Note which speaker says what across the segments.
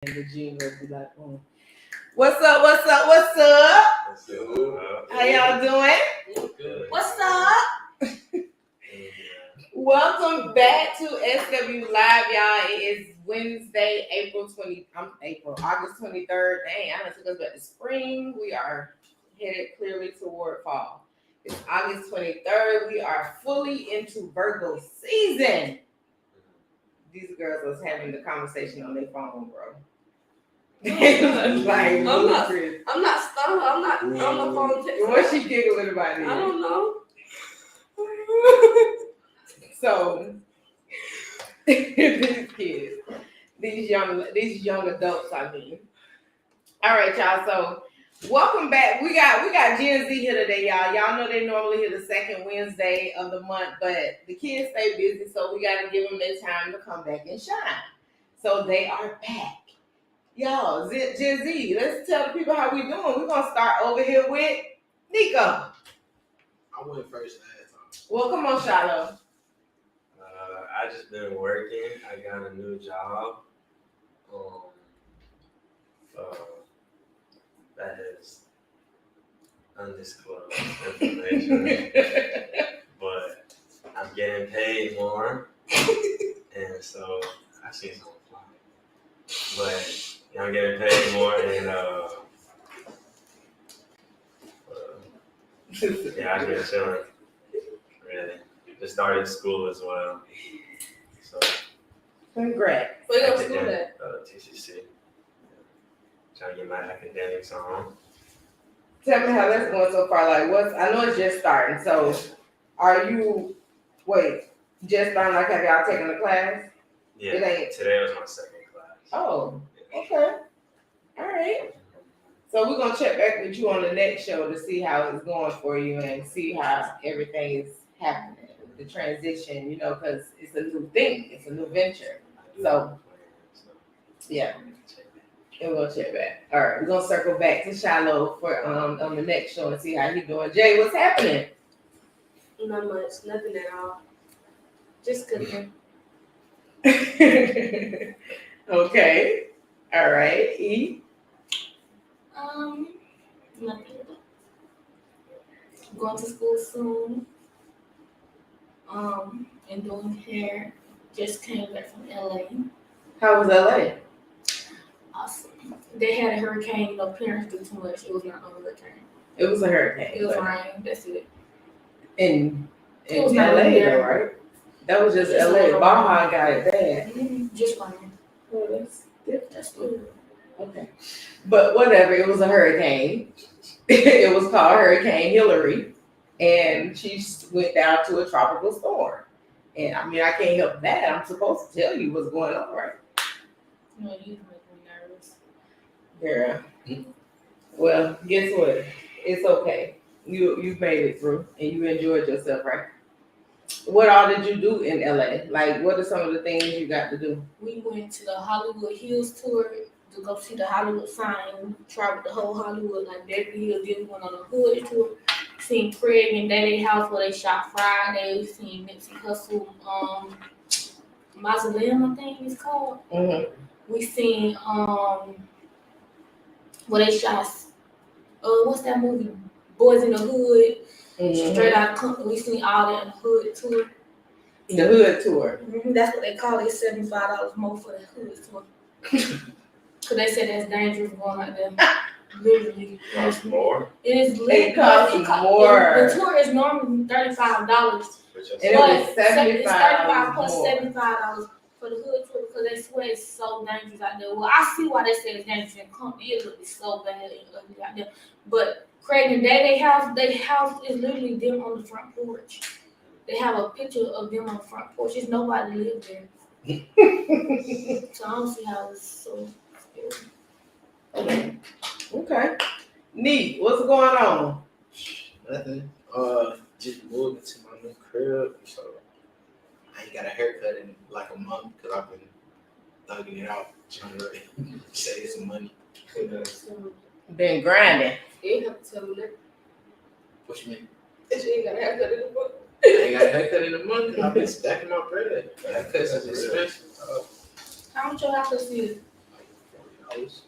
Speaker 1: And the jingle be like, what's up, what's up, what's up?
Speaker 2: What's up?
Speaker 1: How y'all doing?
Speaker 2: Good.
Speaker 3: What's up?
Speaker 1: Welcome back to SW Live, y'all. It is Wednesday, August 23rd. Dang, I done took us back to spring. We are headed clearly toward fall. It's August 23rd. We are fully into Virgo season. These girls was having the conversation on their phone, bro.
Speaker 3: I'm not stunned. I'm not on the phone.
Speaker 1: What's she giggling about it?
Speaker 3: I don't know.
Speaker 1: So these kids, these young adults, I mean. All right, y'all. So welcome back. We got Gen Z here today, y'all. Y'all know they normally here the second Wednesday of the month, but the kids stay busy, so we got to give them their time to come back and shine. So they are back. Y'all, Gen Z, let's tell the people how we doing. We're going to start over here with Nico.
Speaker 2: I went first last time.
Speaker 1: Well, come on, Shiloh.
Speaker 2: I just been working. I got a new job. That is undisclosed information. But I'm getting paid more. And so I see it's gonna fly. But I'm getting paid more and yeah, I've been chilling. Really. Just started school as well. So
Speaker 1: Congrats.
Speaker 3: Where you go to school at?
Speaker 2: TCC. Trying to get my academics on.
Speaker 1: Tell me how that's going so far. Like, I know it's just starting. So, are you, just starting? Like, have y'all taken the class?
Speaker 2: Yeah.
Speaker 1: It
Speaker 2: Today was my second class.
Speaker 1: Oh, okay. All right. So we're gonna check back with you on the next show to see how it's going for you and see how everything is happening, the transition. Because it's a new thing, it's a new venture. So, yeah. And we'll check back. All right, we're gonna circle back to Shiloh for on the next show and see how he's doing. Jay, what's happening?
Speaker 3: Not much, nothing at all. Just cooking.
Speaker 1: Okay. All right. E.
Speaker 3: Nothing. Going to school soon. And doing hair. Just came back from LA.
Speaker 1: How was LA?
Speaker 3: Awesome. They had a hurricane. No parents do too much. It was not a hurricane.
Speaker 1: It was a hurricane.
Speaker 3: It was rain. That's it.
Speaker 1: In
Speaker 3: It was
Speaker 1: LA,
Speaker 3: not there.
Speaker 1: though, right? That was just LA. Baja got it bad.
Speaker 3: Just rain.
Speaker 1: Oh, that's different.
Speaker 3: That's good.
Speaker 1: Okay. But whatever, it was a hurricane. It was called Hurricane Hillary. And she went down to a tropical storm. And I mean, I can't help that. I'm supposed to tell you what's going on, right?
Speaker 3: No, you make me nervous.
Speaker 1: Girl. Well, guess what? It's okay. You've made it through and you enjoyed yourself, right? What all did you do in LA? Like, what are some of the things you got to do?
Speaker 3: We went to the Hollywood Hills tour to go see the Hollywood sign. Traveled the whole Hollywood, like Beverly Hills. Then we went on a hood tour. Seen Craig and Daddy house where they shot Friday. Seen Nipsey Hussle, Mausoleum, I think it's called.
Speaker 1: Mm-hmm.
Speaker 3: We seen where they shot. What's that movie? Boys in the Hood.
Speaker 1: Mm-hmm.
Speaker 3: Straight out of company. We seen all that in the hood tour.
Speaker 1: The hood tour.
Speaker 3: Mm-hmm. That's what they call it. $75 more for the hood tour. Cause they said that's dangerous going out there. Literally.
Speaker 2: Cost more.
Speaker 3: It is
Speaker 1: It costs more.
Speaker 3: The tour is normally $35.
Speaker 1: And it was $75
Speaker 3: It's $35 plus
Speaker 1: more.
Speaker 3: $75 for the hood tour because they swear it's so dangerous out there. Well, I see why they say it's dangerous in company. It looks so bad and ugly out there. But Craig and Daddy house, their house is literally them on the front porch. They have a picture of them on the front porch. There's nobody live there. So I don't see how it's so scary.
Speaker 1: Okay. Neat. What's going on?
Speaker 4: Nothing. Just moved into my new crib, so I ain't got a haircut in like a month because I've been thugging it out, trying to save some money.
Speaker 1: Been grinding.
Speaker 3: You ain't have to tell me that.
Speaker 4: What you mean?
Speaker 3: You ain't got a haircut in the book.
Speaker 4: I ain't got a haircut in a month because I've been stacking my bread. Haircuts is expensive.
Speaker 3: How much your haircut is?
Speaker 4: hours.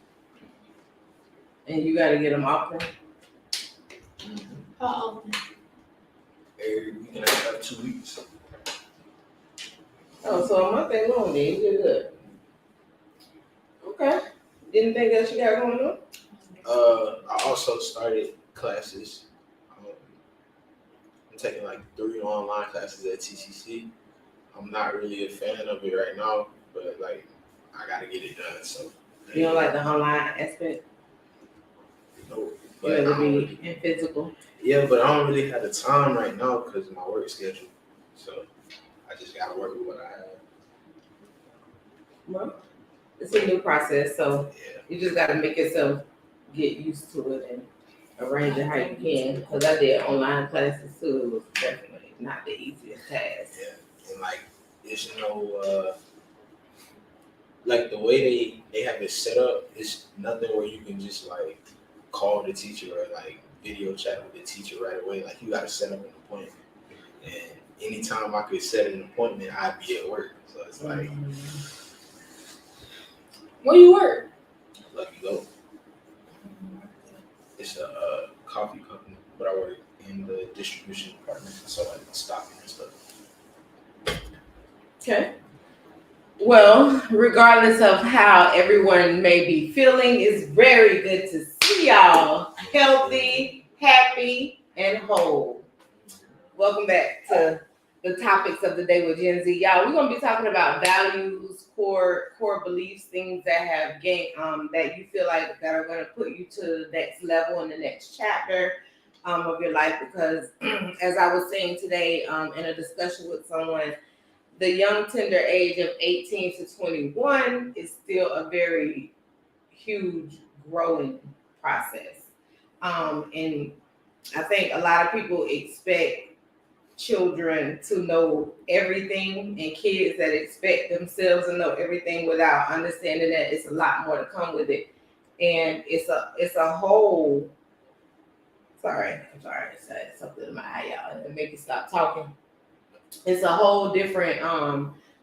Speaker 1: And you got to get them often.
Speaker 3: How often?
Speaker 4: Every week and a half, 2 weeks.
Speaker 1: Oh, so a month ain't long then. You're good. Okay. Anything else you got going on?
Speaker 4: I also started classes. I'm taking like 3 online classes at TCC. I'm not really a fan of it right now, but like I gotta get it done. So
Speaker 1: You don't like the online aspect?
Speaker 4: no,
Speaker 1: You
Speaker 4: but I
Speaker 1: rather
Speaker 4: don't
Speaker 1: be
Speaker 4: really,
Speaker 1: in physical?
Speaker 4: yeah, but I don't really have the time right now because of my work schedule. So I just gotta work with what I have.
Speaker 1: Well, it's a new process, so
Speaker 4: Yeah.
Speaker 1: you just got to make yourself get used to it and arrange it how you can. Because I did online classes too. It was definitely not the easiest task.
Speaker 4: Yeah, and like there's no like the way they have it set up, it's nothing where you can just like call the teacher or like video chat with the teacher right away. Like you gotta set up an appointment. And anytime I could set an appointment, I'd be at work. So it's like
Speaker 3: Where you work?
Speaker 4: lucky go. It's a coffee company, but I work in the distribution department, so like stocking and stuff.
Speaker 1: Okay. Well, regardless of how everyone may be feeling, it's very good to see y'all healthy, happy, and whole. Welcome back to the topics of the day with Gen Z. Y'all, we're gonna be talking about values, core beliefs, things that have gained that you feel like that are gonna put you to the next level in the next chapter of your life. Because as I was saying today in a discussion with someone, the young tender age of 18 to 21 is still a very huge growing process. And I think a lot of people expect children to know everything, and kids that expect themselves to know everything without understanding that it's a lot more to come with it. And it's a whole I'm sorry, I said something in my eye, y'all, and make me stop talking. It's a whole different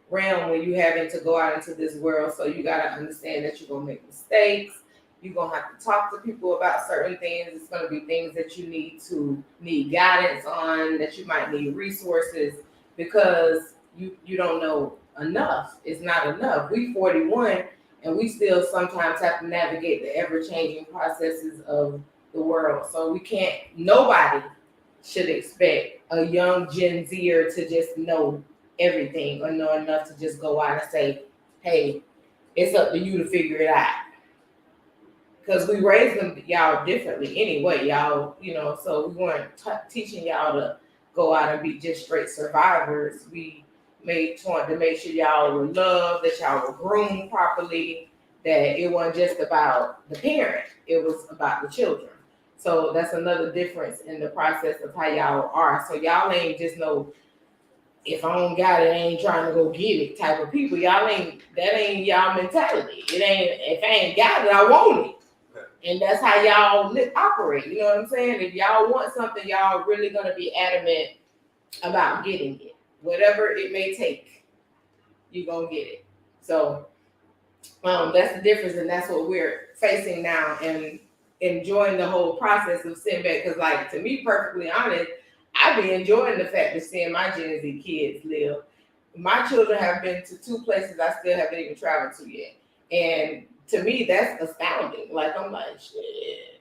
Speaker 1: realm when you having to go out into this world. So you gotta understand that you're gonna make mistakes. You're gonna have to talk to people about certain things. It's gonna be things that you need guidance on, that you might need resources because you don't know enough. It's not enough. We 41 and we still sometimes have to navigate the ever-changing processes of the world. So we can't, nobody should expect a young Gen Zer to just know everything or know enough to just go out and say, hey, it's up to you to figure it out. Because we raised them, y'all, differently anyway, y'all, so we weren't teaching y'all to go out and be just straight survivors. We wanted to make sure y'all were loved, that y'all were groomed properly, that it wasn't just about the parent, it was about the children. So that's another difference in the process of how y'all are. So y'all ain't just no, if I don't got it, I ain't trying to go get it type of people. That ain't y'all mentality. It ain't, if I ain't got it, I want it. And that's how y'all operate. You know what I'm saying? If y'all want something, y'all really gonna be adamant about getting it. Whatever it may take, you're gonna get it. So that's the difference, and that's what we're facing now and enjoying the whole process of sitting back. Because, like, to be perfectly honest, I've been enjoying the fact of seeing my Gen Z kids live. My children have been to 2 places I still haven't even traveled to yet. And to me, that's astounding. Like, I'm like, shit,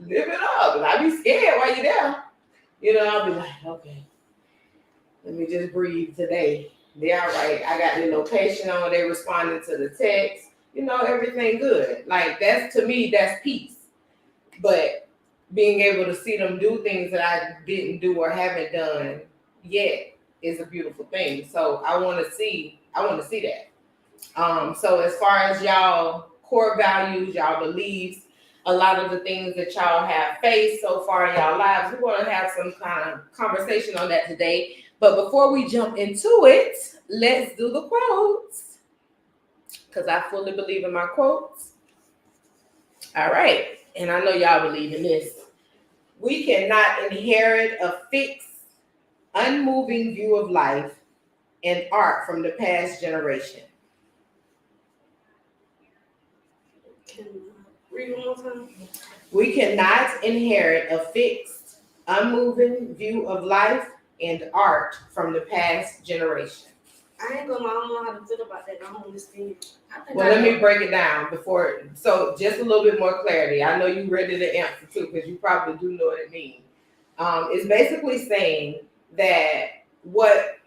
Speaker 1: live it up. And I be scared while you're there. I'll be like, okay, let me just breathe today. They're all right. I got the location on. They responding to the text. Everything good. Like, to me, that's peace. But being able to see them do things that I didn't do or haven't done yet is a beautiful thing. So I want to see that. So as far as y'all core values, y'all beliefs, a lot of the things that y'all have faced so far in y'all lives, we're going to have some kind of conversation on that today. But before we jump into it, let's do the quotes, because I fully believe in my quotes. All right. And I know y'all believe in this. We cannot inherit a fixed, unmoving view of life and art from the past generation.
Speaker 3: Can you read it one more time?
Speaker 1: We cannot inherit a fixed, unmoving view of life and art from the past generation.
Speaker 3: I ain't gonna lie, I don't know how to feel about that. I don't understand. I think
Speaker 1: Well, let me break it down before. So, just a little bit more clarity. I know you ready to answer too, because you probably do know what it means. It's basically saying that what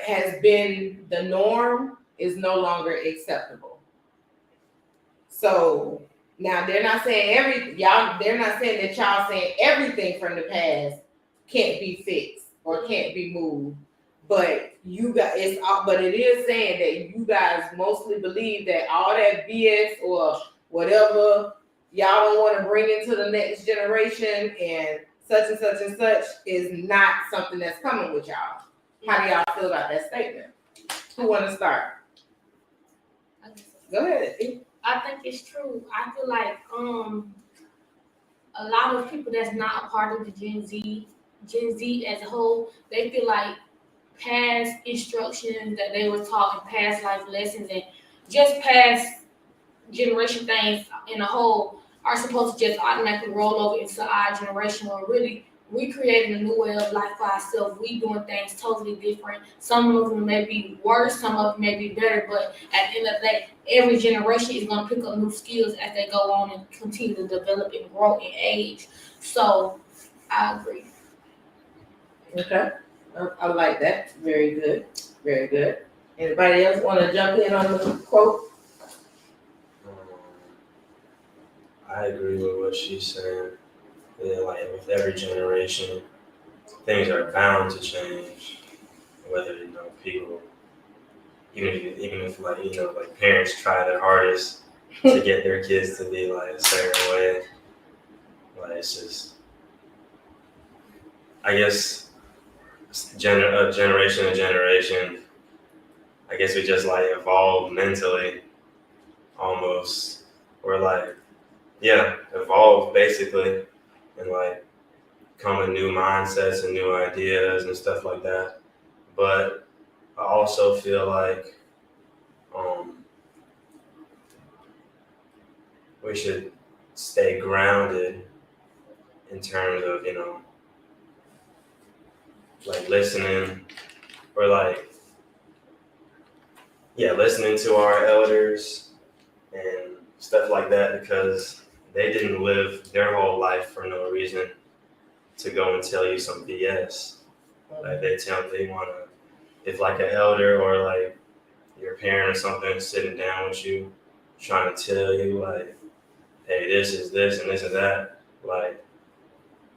Speaker 1: has been the norm is no longer acceptable. So now they're not saying they're not saying that y'all saying everything from the past can't be fixed or can't be moved. But but it is saying that you guys mostly believe that all that BS or whatever y'all don't want to bring into the next generation and such is not something that's coming with y'all. How do y'all feel about that statement? Who want to start? Go ahead.
Speaker 3: I think it's true. I feel like a lot of people that's not a part of the Gen Z as a whole, they feel like past instructions that they were taught and past life lessons and just past generation things in a whole are supposed to just automatically roll over into our generation, or really we creating a new way of life for ourselves. We doing things totally different. Some of them may be worse, some of them may be better, but at the end of the day, every generation is going to pick up new skills as they go on and continue to develop and grow in age. So I agree.
Speaker 1: Okay. I like that. Very good. Very good. Anybody else want to jump in on the quote?
Speaker 2: I agree with what she's saying. Yeah, like with every generation, things are bound to change. Whether people, even if like parents try their hardest to get their kids to be like a certain way, like it's just, I guess, generation to generation. I guess we just like evolve mentally, almost, or like evolve basically, and like come with new mindsets and new ideas and stuff like that. But I also feel like we should stay grounded in terms of like listening, or like listening to our elders and stuff like that, because they didn't live their whole life for no reason to go and tell you some BS. Like they want to, if like an elder or like your parent or something sitting down with you, trying to tell you like, hey, this is this and this and that, like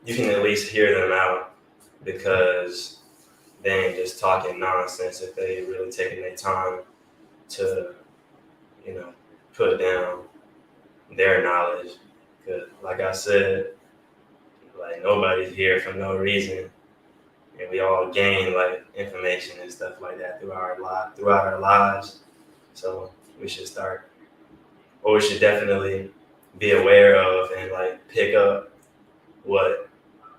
Speaker 2: you can at least hear them out, because they ain't just talking nonsense if they really taking their time to, put down their knowledge. Because like I said, like nobody's here for no reason, and we all gain like information and stuff like that throughout our lives. So we should definitely be aware of and like pick up what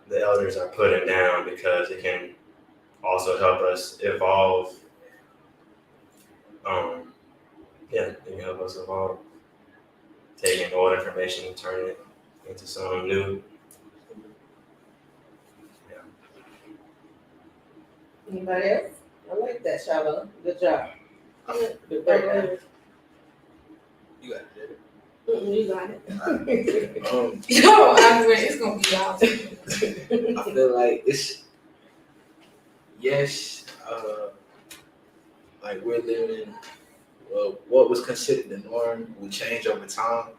Speaker 2: the elders are putting down, because it can also help us evolve. It can help us evolve, taking old information and turning it into something new.
Speaker 1: Anybody else? I like that, Shala. Good job. Good
Speaker 3: breakdown.
Speaker 4: You got it.
Speaker 3: You got it. It's gonna be out.
Speaker 4: I feel like it's like we're living. Well, what was considered the norm will change over time,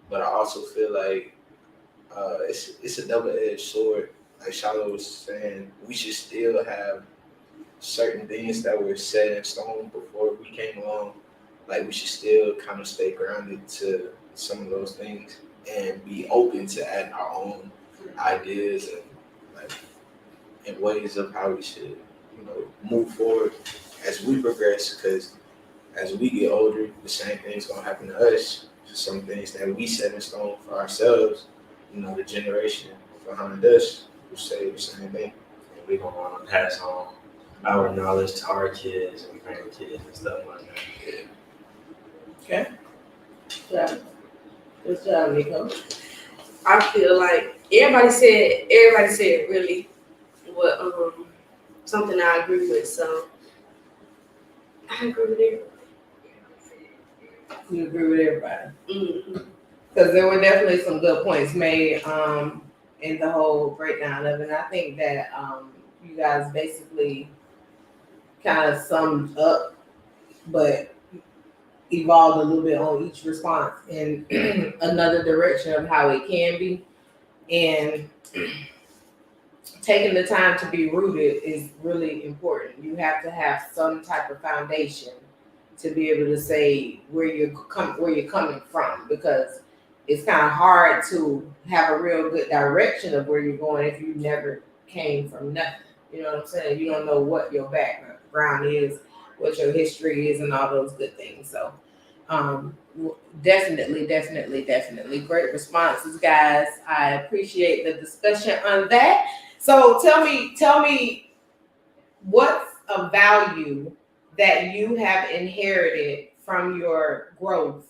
Speaker 4: but I also feel like it's a double-edged sword. Like Shala was saying, we should still have certain things that were set in stone before we came along. Like we should still kind of stay grounded to some of those things and be open to add our own ideas and ways of how we should, move forward as we progress. Because as we get older, the same thing's gonna happen to us. Some things that we set in stone for ourselves, the generation behind us will say the same thing.
Speaker 2: And we're gonna want to pass on our knowledge to our kids and grandkids and stuff like that.
Speaker 1: Okay. Yeah. Good job, Nico.
Speaker 5: I feel like everybody said really what something I agree with. So I agree with it.
Speaker 1: You agree with everybody.
Speaker 5: Mm-hmm.
Speaker 1: Because there were definitely some good points made in the whole breakdown of it. And I think that you guys basically kind of summed up, but evolved a little bit on each response in another direction of how it can be. And taking the time to be rooted is really important. You have to have some type of foundation to be able to say where you're coming from, because it's kind of hard to have a real good direction of where you're going if you never came from nothing. You know what I'm saying? You don't know what your background is, what your history is, and all those good things. So definitely great responses, guys. I appreciate the discussion on that. So tell me what's a value that you have inherited from your growth,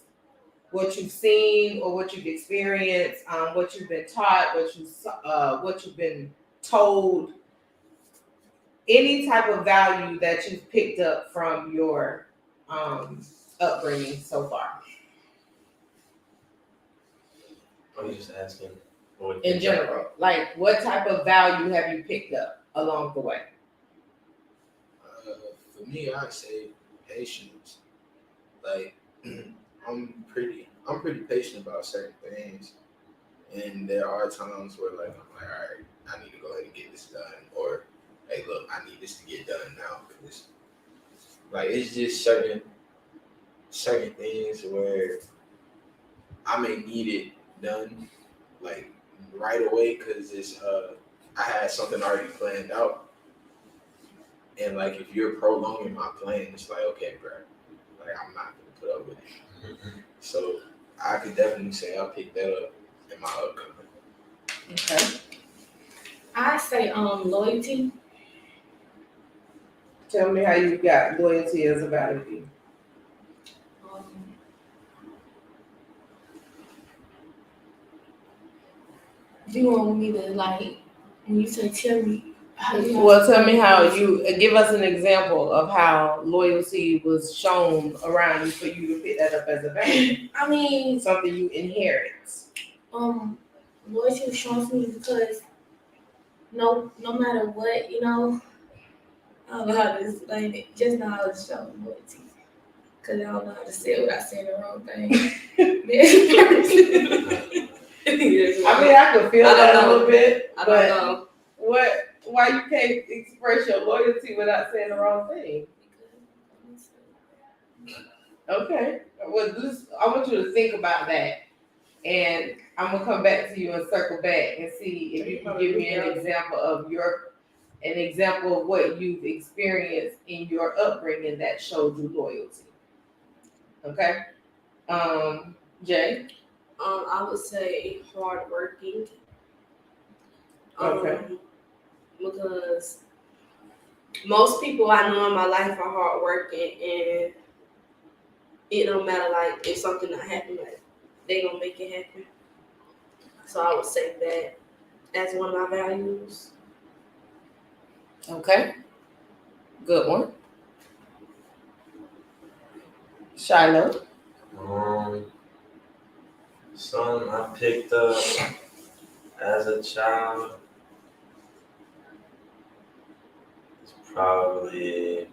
Speaker 1: what you've seen or what you've experienced, what you've been taught, what you've been told, any type of value that you've picked up from your upbringing so far.
Speaker 2: I'm just asking.
Speaker 1: In general, like what type of value have you picked up along the way?
Speaker 4: For me, I'd say patience. Like I'm pretty patient about certain things, and there are times where like I'm like, all right, I need to go ahead and get this done, or hey, look, I need this to get done now, because like it's just certain things where I may need it done like right away, because it's I had something already planned out. And like if you're prolonging my plan, it's like, okay, bro, like I'm not gonna put up with it. So I could definitely say I'll pick that up in my upcoming.
Speaker 1: Okay.
Speaker 3: I say loyalty.
Speaker 1: Tell me how you got loyalty as a value.
Speaker 3: You want me to like when you say tell me how you
Speaker 1: Well, tell me how you give us an example of how loyalty was shown around you for you to pick that up as a value.
Speaker 3: I mean,
Speaker 1: Something you inherit.
Speaker 3: loyalty was shown to me because no matter what, you know, I don't know how to explain it. Just know I was showing loyalty. Cause I don't know how to say it without saying the wrong thing.
Speaker 1: I mean, I could feel that a little bit.
Speaker 5: I don't know.
Speaker 1: Why you can't express your loyalty without saying the wrong thing? Okay. Well, I want you to think about that, and I'm gonna come back to you and circle back and see if you can give me an example of what you've experienced in your upbringing that showed you loyalty. Okay. Jay.
Speaker 5: I would say hardworking.
Speaker 1: Okay.
Speaker 5: Because most people I know in my life are hardworking, and it don't matter like if something not happen, like they gonna make it happen. So I would say that as one of my values.
Speaker 1: Okay. Good one. Shiloh.
Speaker 2: Something I picked up as a child is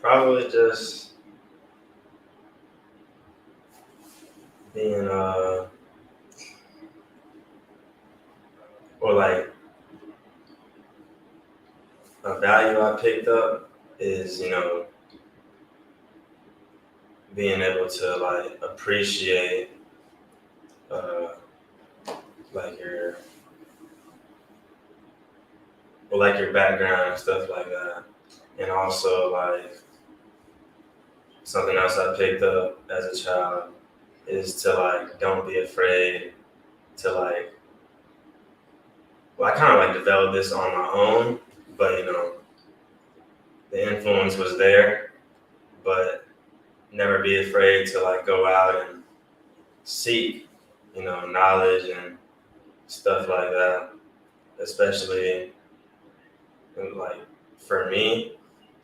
Speaker 2: probably just being or like a value I picked up is, you know, being able to like appreciate like your background and stuff like that. And also like something else I picked up as a child is to like don't be afraid to like, well, I kind of like developed this on my own, but you know, the influence was there, but never be afraid to like go out and seek, knowledge and stuff like that. Especially like for me,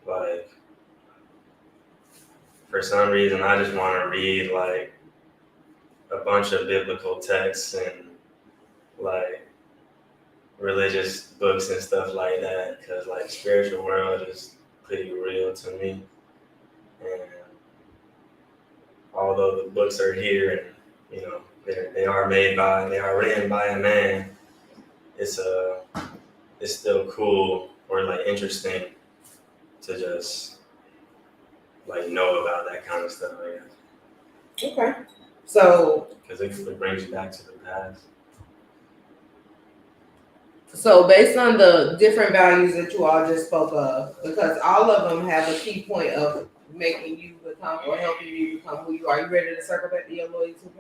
Speaker 2: like for some reason I just want to read like a bunch of biblical texts and like religious books and stuff like that, because like spiritual world is pretty real to me. And although the books are here and they are written by a man, it's still cool or like interesting to just like know about that kind of stuff, I guess.
Speaker 1: Okay. So
Speaker 2: Because it brings you back to the past.
Speaker 1: So based on the different values that you all just spoke of, because all of them have a key point of making you become or helping you become who you are. You ready to circle back to your loyalty?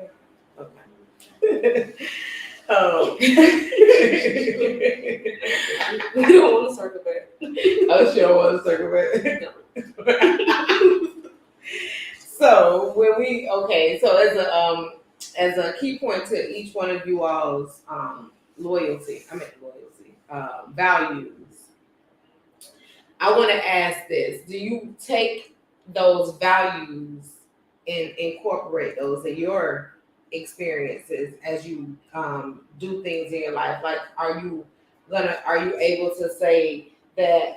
Speaker 1: Okay.
Speaker 5: We don't want to circle back.
Speaker 1: I sure want to circle back. So as a key point to each one of you all's values, I want to ask this: do you take those values and incorporate those in your experiences as you do things in your life? Like, are you able to say that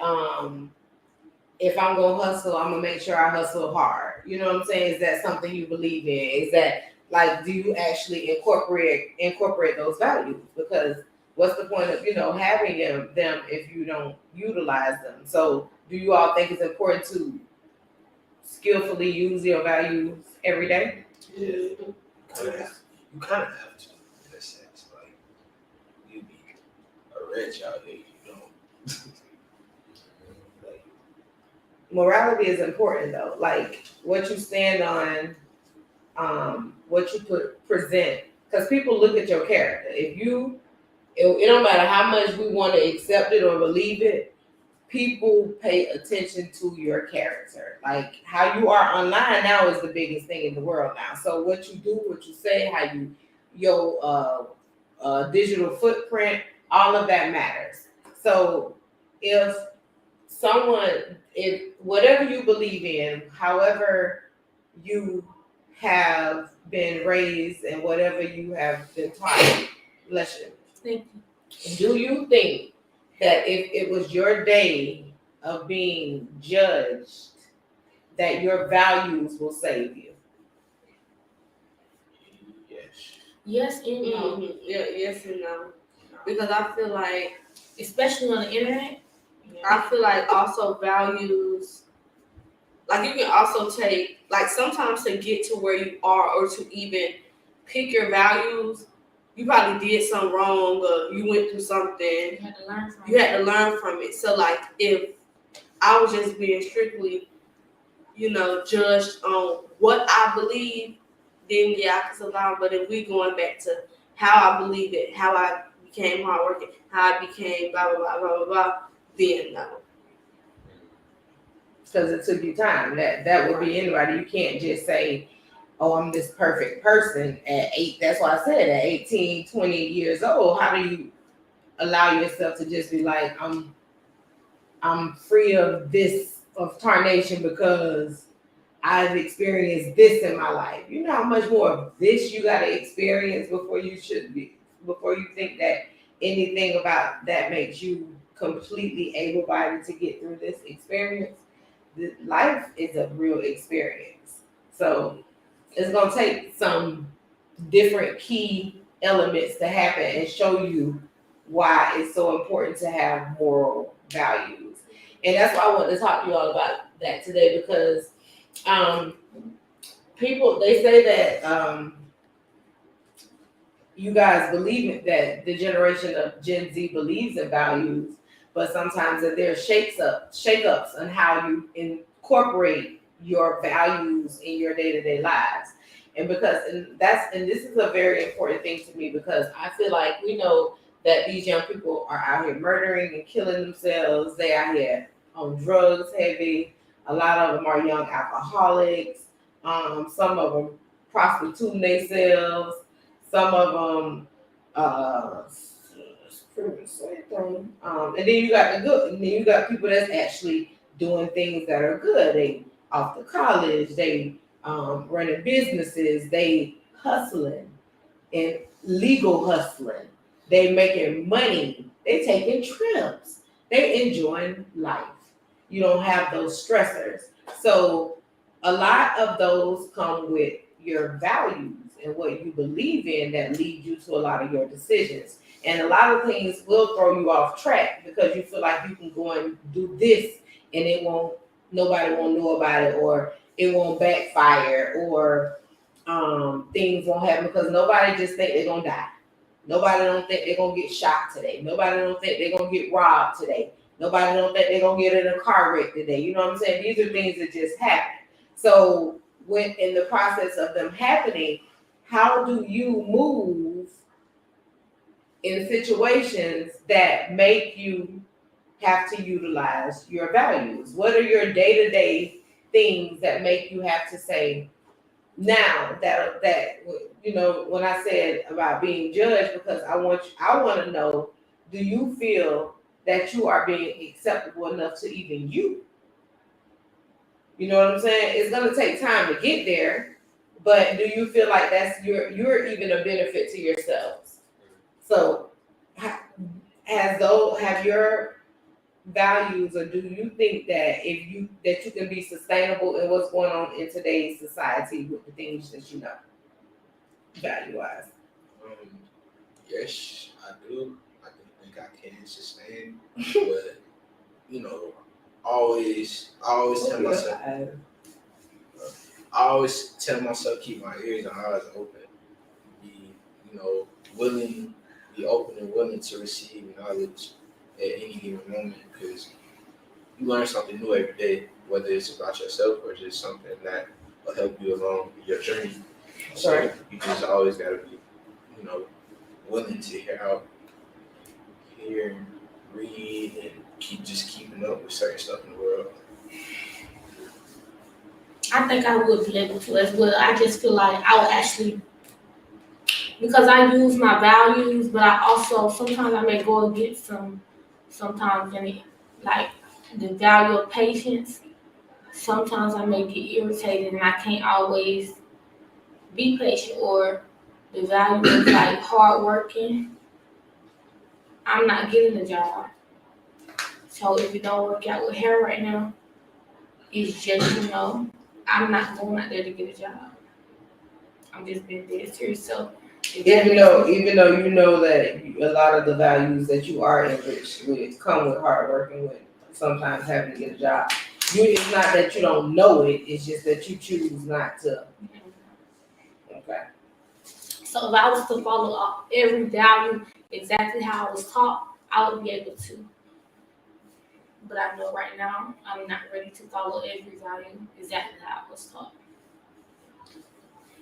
Speaker 1: if I'm gonna hustle, I'm gonna make sure I hustle hard? You know what I'm saying? Is that something you believe in? Is that like, do you actually incorporate those values? Because what's the point of having them if you don't utilize them? So do you all think it's important to skillfully use your values every day?
Speaker 4: Yeah, you kind of have to in a sense. Like, you be a rich out here, you don't. Like,
Speaker 1: morality is important though. Like what you stand on, what you present, because people look at your character. If you, it don't matter how much we want to accept it or believe it, people pay attention to your character. Like how you are online now is the biggest thing in the world now. So what you do, what you say, how you, your digital footprint, all of that matters. So if whatever you believe in, however you have been raised and whatever you have been taught, bless you.
Speaker 3: Thank you.
Speaker 1: Do you think that if it was your day of being judged, that your values will save you?
Speaker 4: yes.
Speaker 3: Yes and no.
Speaker 5: Mm-hmm. Yeah, yes and no. Because I feel like,
Speaker 3: Especially on the internet.
Speaker 5: I feel like also values, like you can also take, like sometimes to get to where you are or to even pick your values, you probably did something wrong or you went through something.
Speaker 3: You had to
Speaker 5: learn from it. So like if I was just being strictly, judged on what I believe, then yeah, I could survive. But if we going back to how I believe it, how I became hardworking, how I became blah blah blah blah blah blah, then no.
Speaker 1: Because it took you time. That would be anybody. You can't just say, oh, I'm this perfect person at 8. That's why I said at 18, 20 years old, how do you allow yourself to just be like, I'm free of tarnation because I've experienced this in my life. You know how much more of this you got to experience before you think that anything about that makes you completely able-bodied to get through this experience. Life is a real experience. So it's going to take some different key elements to happen and show you why it's so important to have moral values. And that's why I want to talk to you all about that today, because people, they say that you guys believe that the generation of Gen Z believes in values, but sometimes that there are shakeups on how you incorporate your values in your day-to-day lives. And this is a very important thing to me, because I feel like we know that these young people are out here murdering and killing themselves. They out here on drugs heavy. A lot of them are young alcoholics. Some of them prostituting themselves. Some of them, it's pretty much the same thing. And then you got the good, and then you got people that's actually doing things that are good. They off to college, they running businesses, they hustling and legal hustling. They making money. They taking trips. They enjoying life. You don't have those stressors. So a lot of those come with your values and what you believe in that lead you to a lot of your decisions. And a lot of things will throw you off track because you feel like you can go and do this and nobody won't know about it, or it won't backfire, or things won't happen because nobody just think they're gonna die. Nobody don't think they're gonna get shot today. Nobody don't think they're gonna get robbed today. Nobody don't think they're gonna get in a car wreck today. You know what I'm saying? These are things that just happen. So when in the process of them happening, how do you move in situations that make you have to utilize your values? What are your day-to-day things that make you have to say, now that when I said about being judged, because I want to know, do you feel that you are being acceptable enough to even you? You know what I'm saying? It's gonna take time to get there, but do you feel like that's you're even a benefit to yourselves? So have your values, or do you think that you can be sustainable in what's going on in today's society with the things that you know, value wise?
Speaker 4: Yes, I do. I do think I can sustain, but I always tell myself keep my ears and eyes open, be willing, be open and willing to receive knowledge at any given moment, because you learn something new every day, whether it's about yourself or just something that will help you along your journey. So you just always gotta be, willing to hear, read, and keeping up with certain stuff in the world.
Speaker 3: I think I would be able to as well. I just feel like I would actually, because I use my values, but I also sometimes I may go against some. Sometimes like the value of patience. Sometimes I may get irritated and I can't always be patient, or the value of like hard working. I'm not getting a job. So if it don't work out with her right now, it's just, I'm not going out there to get a job. I'm just being dead serious. So
Speaker 1: even though you know that a lot of the values that you are enriched with come with hard working, with sometimes having to get a job. It's not that you don't know it, it's just that you choose not to. Okay.
Speaker 3: So if I was to follow up every value exactly how I was taught, I would be able to. But I know right now I'm not ready to follow every value exactly how I was taught.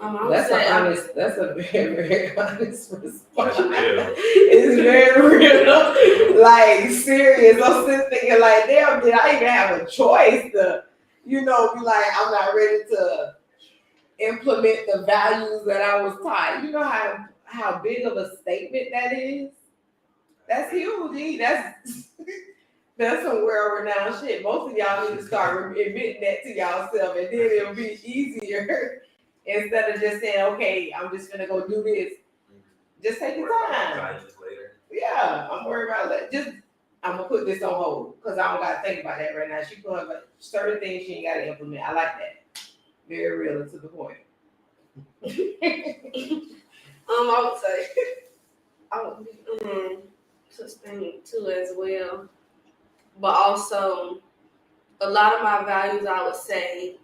Speaker 1: That's a very, very honest response.
Speaker 2: That's real.
Speaker 1: It's very real. Like, serious. I'm sitting thinking like, damn, did I even have a choice to, be like, I'm not ready to implement the values that I was taught. You know how big of a statement that is? That's huge. That's some world-renowned shit. Most of y'all need to start admitting that to y'allself, and then it'll be easier. Instead of just saying, okay, I'm just gonna go do this. Just take your time. Yeah, I'm worried about that. I'm gonna put this on hold because I don't gotta think about that right now. She put up certain things she ain't gotta implement. I like that. Very real and to the point.
Speaker 5: I would say I would sustain too as well. But also a lot of my values, I would say,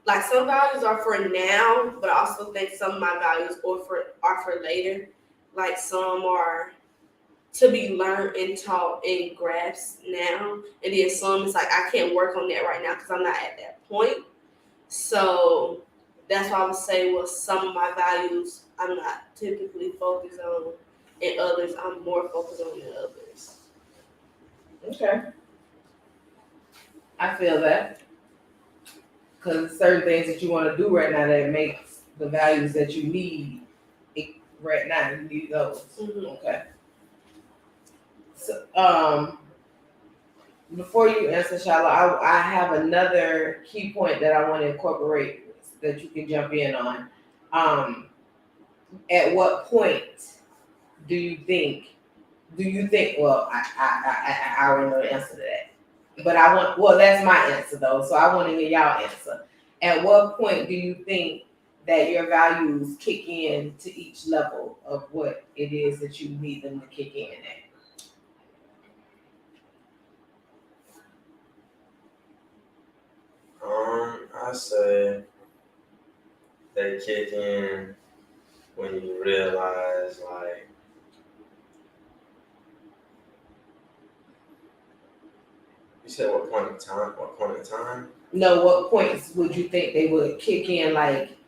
Speaker 5: like some values are for now, but I also think some of my values are for later. Like some are to be learned and taught and grasped now, and then some is like I can't work on that right now because I'm not at that point. So that's why I would say, well, some of my values I'm not typically focused on, and others I'm more focused on than others.
Speaker 1: Okay. I feel that. because certain things that you want to do right now that makes the values that you need right now. You need those. Okay. So, before you answer, Shala, I have another key point that I want to incorporate that you can jump in on. At what point do you think? Well, I already know the answer to that, but that's my answer though. So I want to hear y'all answer. At what point do you think that your values kick in to each level of what it is that you need them to kick in at?
Speaker 2: I say they kick in when you realize, like, you said what point in time? What point in time?
Speaker 1: No, what points would you think they would kick in? Like,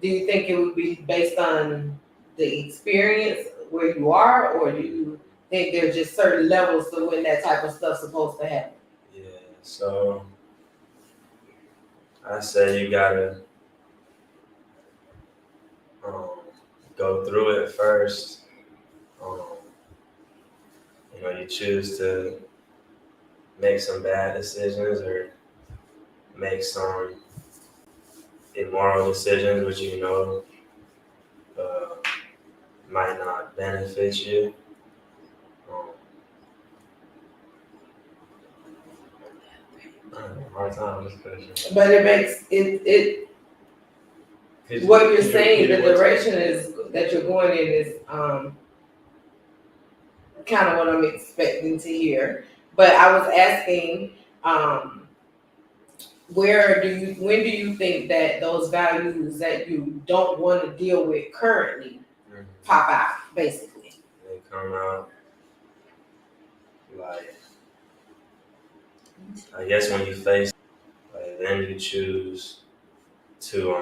Speaker 1: do you think it would be based on the experience where you are, or do you think there's just certain levels to when that type of stuff's supposed to happen?
Speaker 2: Yeah, so I say you gotta go through it first. You choose to make some bad decisions or make some immoral decisions, which might not benefit you. I have a hard time with this question.
Speaker 1: But it makes it what you're saying, the direction is that you're going in is kind of what I'm expecting to hear. But I was asking, when do you think that those values that you don't want to deal with currently pop out, basically?
Speaker 2: They come out, like, I guess when you face, like, then you choose to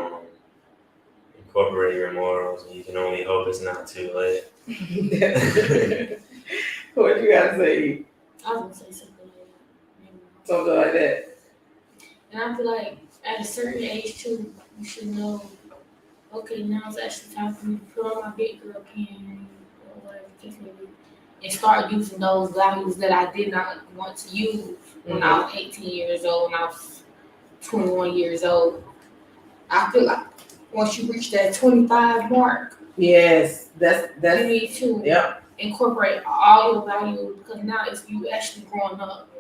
Speaker 2: incorporate your morals, and you can only hope it's not too late.
Speaker 1: What you gotta say?
Speaker 3: I was gonna say something like that.
Speaker 1: Something like that.
Speaker 3: And I feel like at a certain age too, you should know, okay, now it's actually time for me to put on my big girl pants or whatever the case may be, and start using those values that I did not want to use when I was 18 years old, when I was 21 years old. I feel like once you reach that 25 mark,
Speaker 1: Yes, that's
Speaker 3: you need to
Speaker 1: yeah.
Speaker 3: incorporate all your values, because now it's you actually growing up.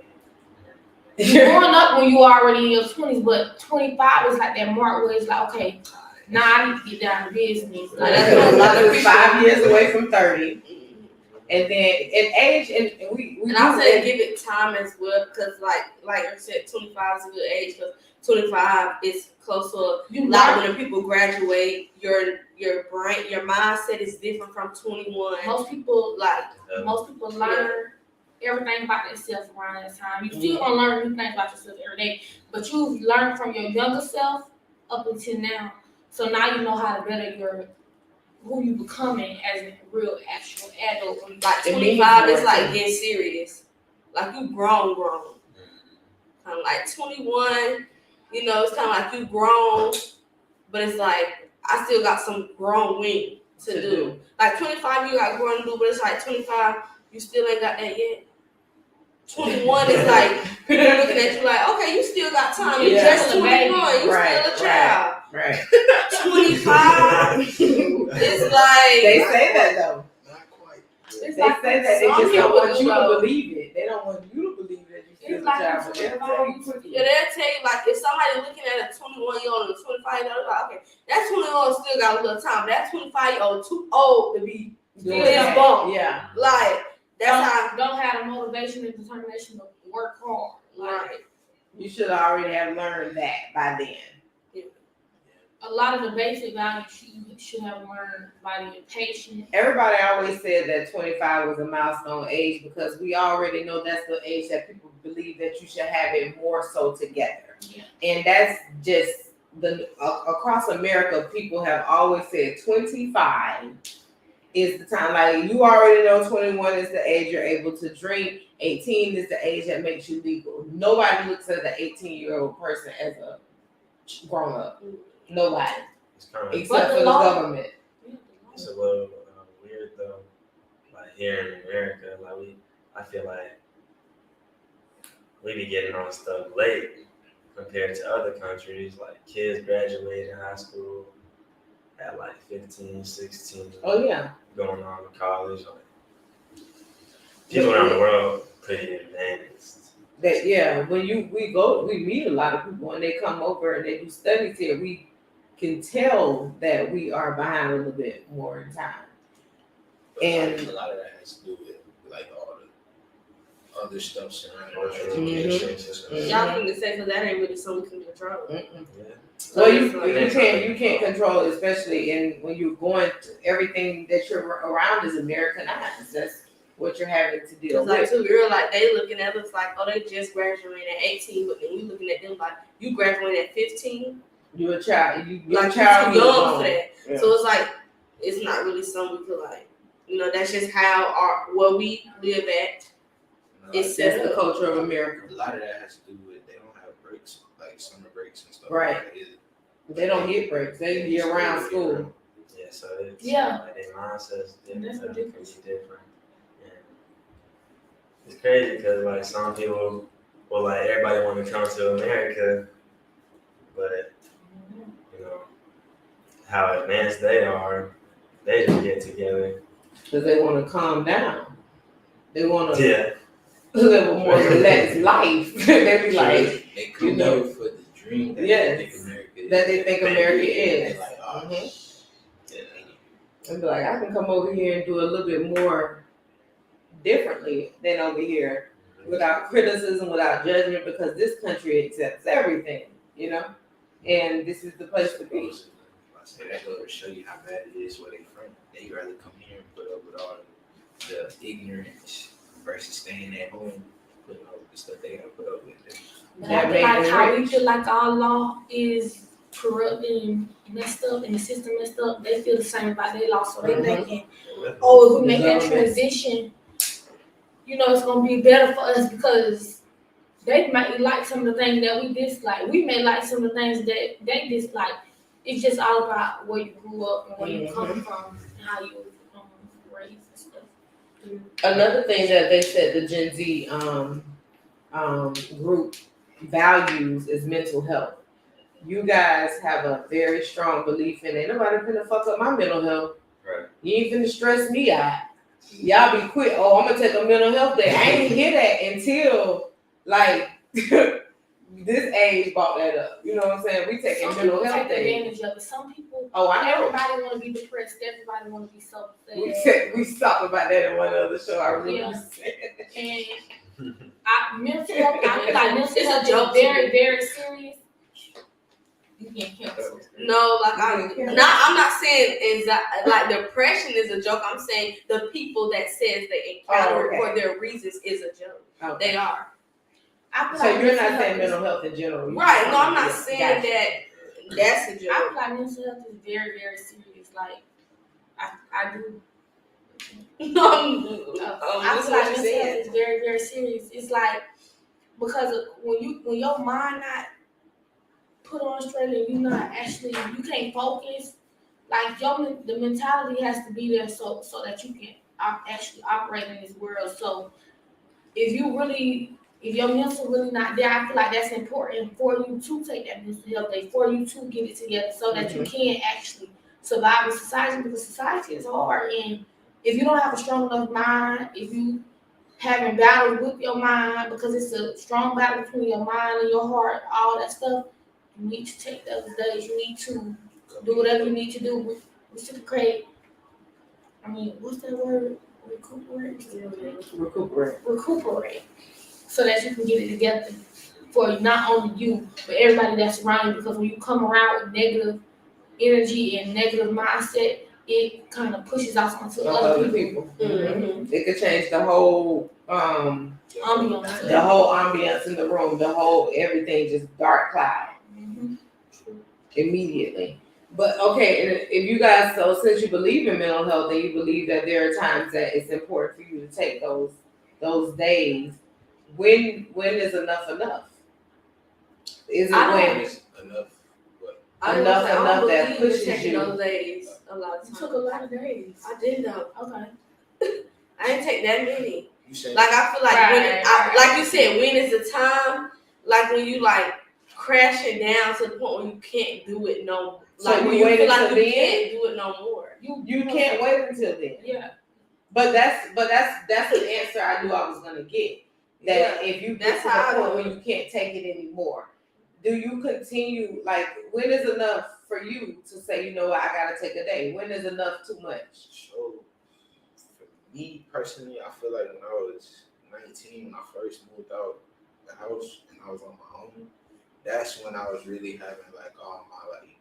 Speaker 3: You're growing up when you already in your 20s, but 25 is like that mark where it's like, okay, now I need to get down to business. Like,
Speaker 1: That's a lot of 5 years away from 30. And then in age, and we
Speaker 5: And I say give it time as well, because like I said, 25 is a good age, because 25 is close to like when people graduate, your brain, your mindset is different from 21.
Speaker 3: Most people learn everything about themselves around that time. You still gonna learn new things about yourself every day, but you've learned from your younger self up until now. So now you know how to better who you becoming as a real actual adult.
Speaker 5: Like 25 is like getting serious. Like you grown. Kind of like 21, it's kind of like you grown, but it's like I still got some growing to do. Like 25, you got growing to do, but it's like 25, you still ain't got that yet. 21 is like people looking at you like, okay, you still got time. You just 21, you still a child.
Speaker 1: Right.
Speaker 5: 25 is like
Speaker 1: They say that though.
Speaker 4: Not quite.
Speaker 1: They say that they just don't want you to believe it. They don't want you to believe that you still a child, but they'll tell you quickly.
Speaker 5: Yeah, they'll tell you, like, if somebody looking at a 21-year-old and a 25-year-old, like, okay, that 21-year-old still got a little time. That 25-year-old too old to be doing this bump.
Speaker 1: Yeah.
Speaker 5: Like, that's how.
Speaker 3: Don't have the motivation and determination to work hard.
Speaker 5: Right.
Speaker 1: You should already have learned that by then.
Speaker 3: A lot of the basic values you should have learned by being patient.
Speaker 1: Everybody always said that 25 was a milestone age because we already know that's the age that people believe that you should have it more so together.
Speaker 3: Yeah.
Speaker 1: And that's just across America, people have always said 25 is the time. Like you already know 21 is the age you're able to drink. 18 is the age that makes you legal. Nobody looks at the 18-year-old person as a grown up. Nobody.
Speaker 2: It's kind of
Speaker 1: Except
Speaker 3: But
Speaker 1: for
Speaker 3: the
Speaker 1: the
Speaker 3: law-
Speaker 1: government.
Speaker 2: it's a little weird though. Like here in America, like I feel like we be getting on stuff late compared to other countries. Like kids graduate in high school at like 15, 16.
Speaker 1: Oh yeah.
Speaker 2: Going on to college. Like, people around the world pretty advanced.
Speaker 1: That when we meet a lot of people and they come over and they do studies here, we can tell that we are behind a little bit more in time.
Speaker 4: But
Speaker 1: And
Speaker 4: a lot of that has to do with like all the other stuff surrounding
Speaker 2: Education.
Speaker 5: Y'all can say because that ain't really something we can control.
Speaker 2: Yeah.
Speaker 1: Well, you can't control, especially when you're going to everything that you're around is Americanized. That's what you're having to deal
Speaker 5: Because like
Speaker 1: with.
Speaker 5: 2 years, like they looking at us like, oh, they just graduated at 18, but then we looking at them like, you graduated at 15.
Speaker 1: You're a child. You're
Speaker 5: Like
Speaker 1: a child.
Speaker 5: you're too young for that.
Speaker 1: Yeah.
Speaker 5: So it's like it's not really something we could like. That's just how where we live at. It's
Speaker 1: That's
Speaker 5: set
Speaker 1: the
Speaker 5: up.
Speaker 1: culture of America.
Speaker 4: A lot of that has to do with they don't have breaks, like summer breaks and stuff.
Speaker 1: Right.
Speaker 4: Like that.
Speaker 1: They don't get breaks. They year round school.
Speaker 2: Yeah, so it's like their mindset's different.
Speaker 3: That's ridiculous.
Speaker 2: Different. And it's crazy because like some people, well, like everybody want to come to America, but you know how advanced they are, they just get together.
Speaker 1: Because they want to calm down. They want to
Speaker 2: Yeah,
Speaker 1: live a more relaxed life. They be like,
Speaker 4: they come here for the dream that
Speaker 1: they think America is.
Speaker 4: They're like, oh, yeah,
Speaker 1: and be like, I can come over here and do a little bit more differently than over here without criticism, without judgment, because this country accepts everything, and this is the place to be.
Speaker 4: I say that goes to show you how bad it is where they from. They rather come here and put up with all the ignorance versus staying at home, putting up with the stuff they gotta put up with.
Speaker 3: But I feel like how we feel like our law is corrupt and messed up and the system messed up, they feel the same about their law. So they thinking, oh, if we make that transition, it's gonna be better for us because they might like some of the things that we dislike. We may like some of the things that they dislike. It's just all about where you grew up and where you come from and how you raised and stuff.
Speaker 1: Another thing that they said the Gen Z group values is mental health. You guys have a very strong belief in it. Nobody finna fuck up my mental health.
Speaker 2: Right.
Speaker 1: You ain't finna stress me out. Y'all be quick. Oh, I'm gonna take a mental health day. I ain't hear that until like this age brought that up. You know what I'm saying? We taking
Speaker 3: Some
Speaker 1: mental
Speaker 3: people
Speaker 1: health
Speaker 3: take
Speaker 1: day.
Speaker 3: advantage of it. Some people,
Speaker 1: Oh, I know.
Speaker 3: everybody want to be depressed. Everybody want to be so
Speaker 1: We talked about that in one other show. I remember you saying.
Speaker 3: And mental health, I feel like mental
Speaker 5: It's a
Speaker 3: health
Speaker 5: joke
Speaker 3: is
Speaker 5: to
Speaker 3: very,
Speaker 5: me.
Speaker 3: very serious. You can't cancel.
Speaker 5: No, like I'm not saying like depression is a joke. I'm saying the people that says they encounter it for their reasons is a joke.
Speaker 1: Okay.
Speaker 5: They are.
Speaker 3: I feel
Speaker 1: So
Speaker 3: like
Speaker 1: you're
Speaker 3: mental
Speaker 1: not saying
Speaker 3: health
Speaker 1: mental health in general.
Speaker 5: Right. No, I'm not saying
Speaker 1: Gotcha.
Speaker 5: that that's a
Speaker 3: I
Speaker 5: joke.
Speaker 3: feel like mental health is very, very serious. Like I do.
Speaker 5: I
Speaker 3: I feel
Speaker 5: that's
Speaker 3: like
Speaker 5: what
Speaker 3: mental
Speaker 5: you're
Speaker 3: health
Speaker 5: saying.
Speaker 3: is very, very serious. It's like because when your mind not put on straight and you can't focus. Like the mentality has to be there so that you can actually operate in this world. So if your mental really not there, I feel like that's important for you to take that mental health day, for you to get it together so that you can actually survive in society, because society is hard. And if you don't have a strong enough mind, if you having battles with your mind, because it's a strong battle between your mind and your heart, all that stuff, you need to take those days. You need to do whatever you need to do. Reciprocate. What's that word? Recuperate. So that you can get it together for not only you, but everybody that's around you. Because when you come around with negative energy and negative mindset, it kind of pushes out onto other people.
Speaker 1: Mm-hmm. It could change the whole
Speaker 3: Ambiance.
Speaker 1: the whole ambiance in the room, the whole everything just dark cloud immediately. But okay, and if you guys, so since you believe in mental health and you believe that there are times that it's important for you to take those days, when is enough? Is it when
Speaker 4: Enough
Speaker 1: enough that pushes
Speaker 5: taking
Speaker 1: you.
Speaker 5: those days a lot of
Speaker 3: You
Speaker 5: times.
Speaker 3: took a lot of days.
Speaker 5: I did though.
Speaker 3: Okay.
Speaker 5: I didn't take that many.
Speaker 4: You saying
Speaker 5: Like I feel like
Speaker 3: Right.
Speaker 5: like you said, when is the time? Like when you like crashing down to the point where you can't do it no.
Speaker 1: So
Speaker 5: Like
Speaker 1: you
Speaker 5: when you
Speaker 1: waited
Speaker 5: feel like
Speaker 1: till
Speaker 5: you
Speaker 1: then?
Speaker 5: can't do it no more.
Speaker 1: You can't wait until then.
Speaker 3: Yeah.
Speaker 1: But that's an answer I knew I was gonna get. That if you get
Speaker 5: That's
Speaker 1: to
Speaker 5: how
Speaker 1: the
Speaker 5: I
Speaker 1: point
Speaker 5: do
Speaker 1: where you can't take it anymore, do you continue? Like, when is enough for you to say, you know what, I gotta take a day? When is enough too much?
Speaker 4: So, for me personally, I feel like when I was 19, when I first moved out the house and I was on my own, that's when I was really having like all my like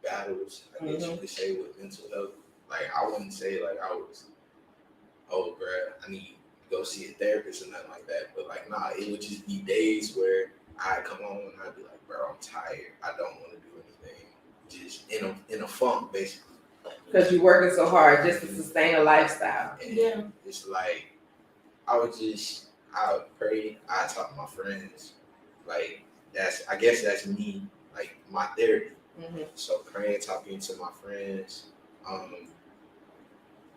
Speaker 4: battles, I guess you could say, with mental health. Like I wouldn't say like I was, oh bruh, I need to go see a therapist or nothing like that. But like nah, it would just be days where I'd come home and I'd be like, bro, I'm tired. I don't want to do anything. Just in a funk basically.
Speaker 1: Because you're working so hard just to sustain a lifestyle.
Speaker 4: And
Speaker 3: Yeah.
Speaker 4: it's like I would pray, I talk to my friends. Like I guess that's me, like my therapy. So praying, talking to my friends,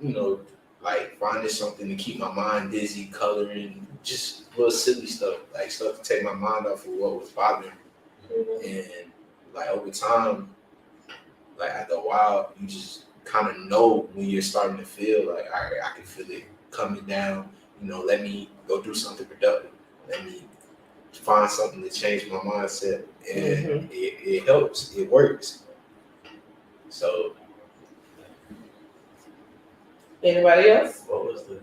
Speaker 4: you know, like finding something to keep my mind busy, coloring, just little silly stuff, like stuff to take my mind off of what was bothering me. And like over time, like after a while, you just kind of know when you're starting to feel like, all right, I can feel it coming down. You know, let me go do something productive. Let me find something to change my mindset, and it helps. It works. So,
Speaker 1: Anybody else?
Speaker 2: What was the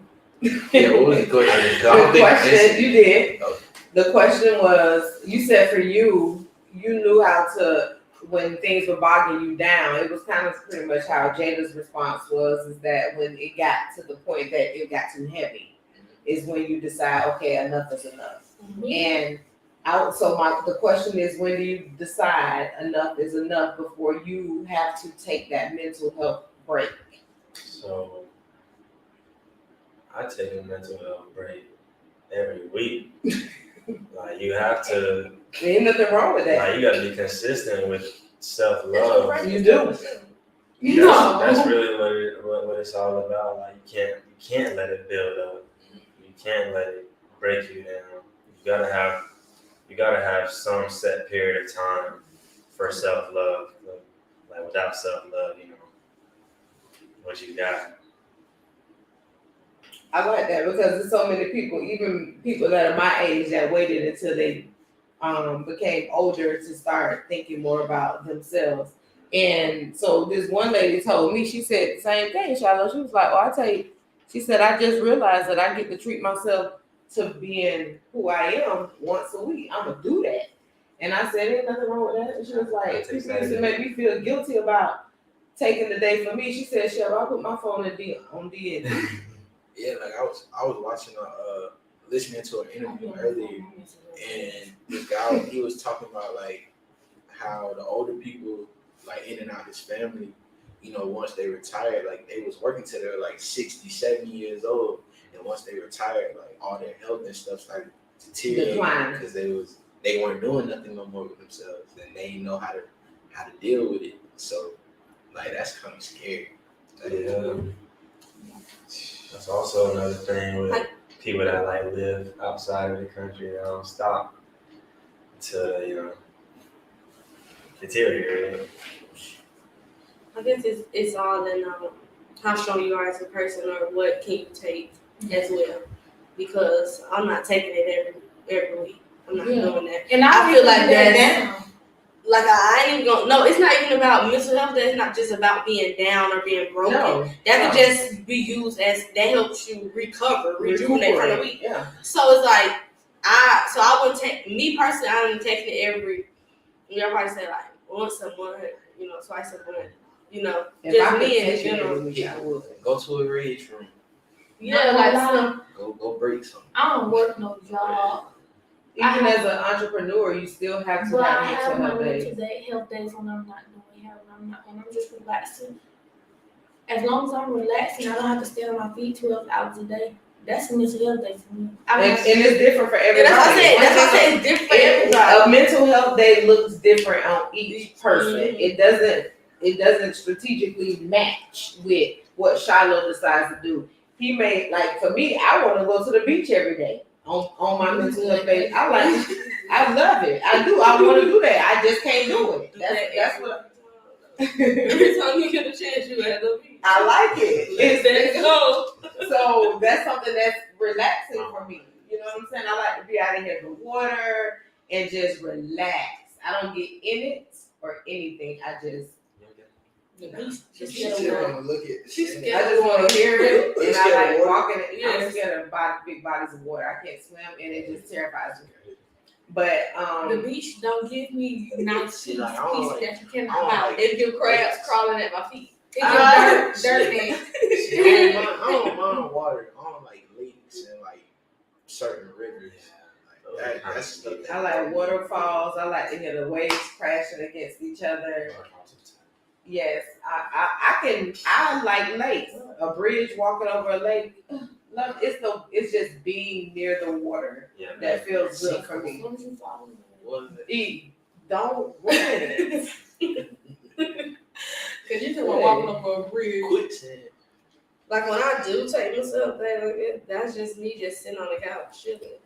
Speaker 4: what was the question?
Speaker 1: The question you did.
Speaker 4: Oh.
Speaker 1: The question was, you said for you, you knew how to, when things were bogging you down. It was kind of pretty much how Jada's response was, is that when it got to the point that it got too heavy, is when you decide, okay, enough is enough. And the question is, when do you decide enough is enough before you have to take that mental health break?
Speaker 2: So I take a mental health break every week. Like you have to.
Speaker 1: There ain't nothing wrong with that.
Speaker 2: Like you got to be consistent with self-love.
Speaker 1: You do.
Speaker 2: That's really what it's all about. Like you can't let it build up. You can't let it break you down. You gotta have some set period of time for self-love. Like without self-love, you know, what you got.
Speaker 1: I like that because there's so many people, even people that are my age, that waited until they became older to start thinking more about themselves. And so this one lady told me, she said the same thing, Shiloh. She was like, she said, I just realized that I get to treat myself to being who I am once a week. I'm going to do that. And I said, ain't nothing wrong with that. And she was like, people used to make me feel guilty about taking the day for me. She said, Cheryl, I put my phone on D&D.
Speaker 4: Yeah, like I was watching listening to an interview earlier, and this guy, he was talking about like how the older people, like in and out his family, you know, once they retired, like they was working till they were like 60, 70 years old, and once they retired, like all their health and stuff started deteriorating because they weren't doing nothing no more with themselves, and they didn't know how to deal with it. So like that's kind of scary.
Speaker 2: Yeah. That's also another thing with people that like live outside of the country. They don't stop until they, deteriorate.
Speaker 5: I guess it's all in how strong you are as a person, or what can you take as well. Because I'm not taking it every week. I'm not doing that.
Speaker 3: And I
Speaker 5: feel like that's
Speaker 3: down.
Speaker 5: Like I ain't even gonna. No, it's not even about mental health. That's not just about being down or being broken.
Speaker 1: No,
Speaker 5: that could just be used as that helps you rejuvenate from the week.
Speaker 1: Yeah.
Speaker 5: So it's like I wouldn't take, me personally. I don't take it every. Y'all probably say like once a month, twice a month,
Speaker 1: If
Speaker 5: just
Speaker 1: I
Speaker 5: me
Speaker 1: could
Speaker 5: and
Speaker 1: take it every week, I would.
Speaker 4: Go to a rage room.
Speaker 5: Yeah, like some.
Speaker 4: Go break something.
Speaker 3: I don't work no job.
Speaker 1: Even as an entrepreneur, you still have to
Speaker 3: But I
Speaker 1: have
Speaker 3: have my
Speaker 1: mental health
Speaker 3: mental
Speaker 1: days.
Speaker 3: health days when I'm not doing hair, when I'm just relaxing. As long as I'm relaxing, I don't have to stay on my feet 12 hours a day. That's a mental health day for me.
Speaker 1: And it's different for
Speaker 5: Yeah,
Speaker 1: everybody.
Speaker 5: that's what I said. That's what I said. It's different for everybody.
Speaker 1: A mental health day looks different on each person.
Speaker 5: Mhm.
Speaker 1: It doesn't strategically match with what Shiloh decides to do. He may, like, for me, I want to go to the beach every day on my mental health day. I love it. I do. I want to do that. I just can't do it. That's what.
Speaker 5: Every time you get a chance, you at the beach.
Speaker 1: I like it.
Speaker 5: Let's go.
Speaker 1: So that's something that's relaxing for me. You know what I'm saying? I like to be out of here in the water and just relax. I don't get in it or anything. I just
Speaker 3: The beach, just
Speaker 4: She
Speaker 3: get
Speaker 4: still
Speaker 3: away.
Speaker 4: wanna look at the
Speaker 5: She's
Speaker 4: sand.
Speaker 5: scared.
Speaker 1: I just want to hear it, and I like
Speaker 4: Water.
Speaker 1: walking. I'm
Speaker 5: Yes.
Speaker 1: scared of big bodies of water. I can't swim, and it just terrifies me. But
Speaker 3: The beach don't give me nice
Speaker 4: See,
Speaker 3: peace,
Speaker 4: like, I don't
Speaker 3: peace
Speaker 4: like-
Speaker 3: that you cannot
Speaker 4: I don't
Speaker 3: buy.
Speaker 4: like-
Speaker 5: They give crabs crawling at my feet.
Speaker 3: It get dirt in.
Speaker 4: See, I don't mind water. I don't like lakes and like certain rivers. Like, that's stuff that
Speaker 1: I like waterfalls. I like to hear the waves crashing against each other. Yes, I like lakes. A bridge walking over a lake. Love it's just being near the water
Speaker 2: Yeah,
Speaker 1: that feels good for me.
Speaker 2: what is it?
Speaker 1: E, don't run.
Speaker 5: Cause you just walking over a bridge.
Speaker 4: quicksand.
Speaker 5: Like when I do take myself there, like, that's just me just sitting on the couch chilling.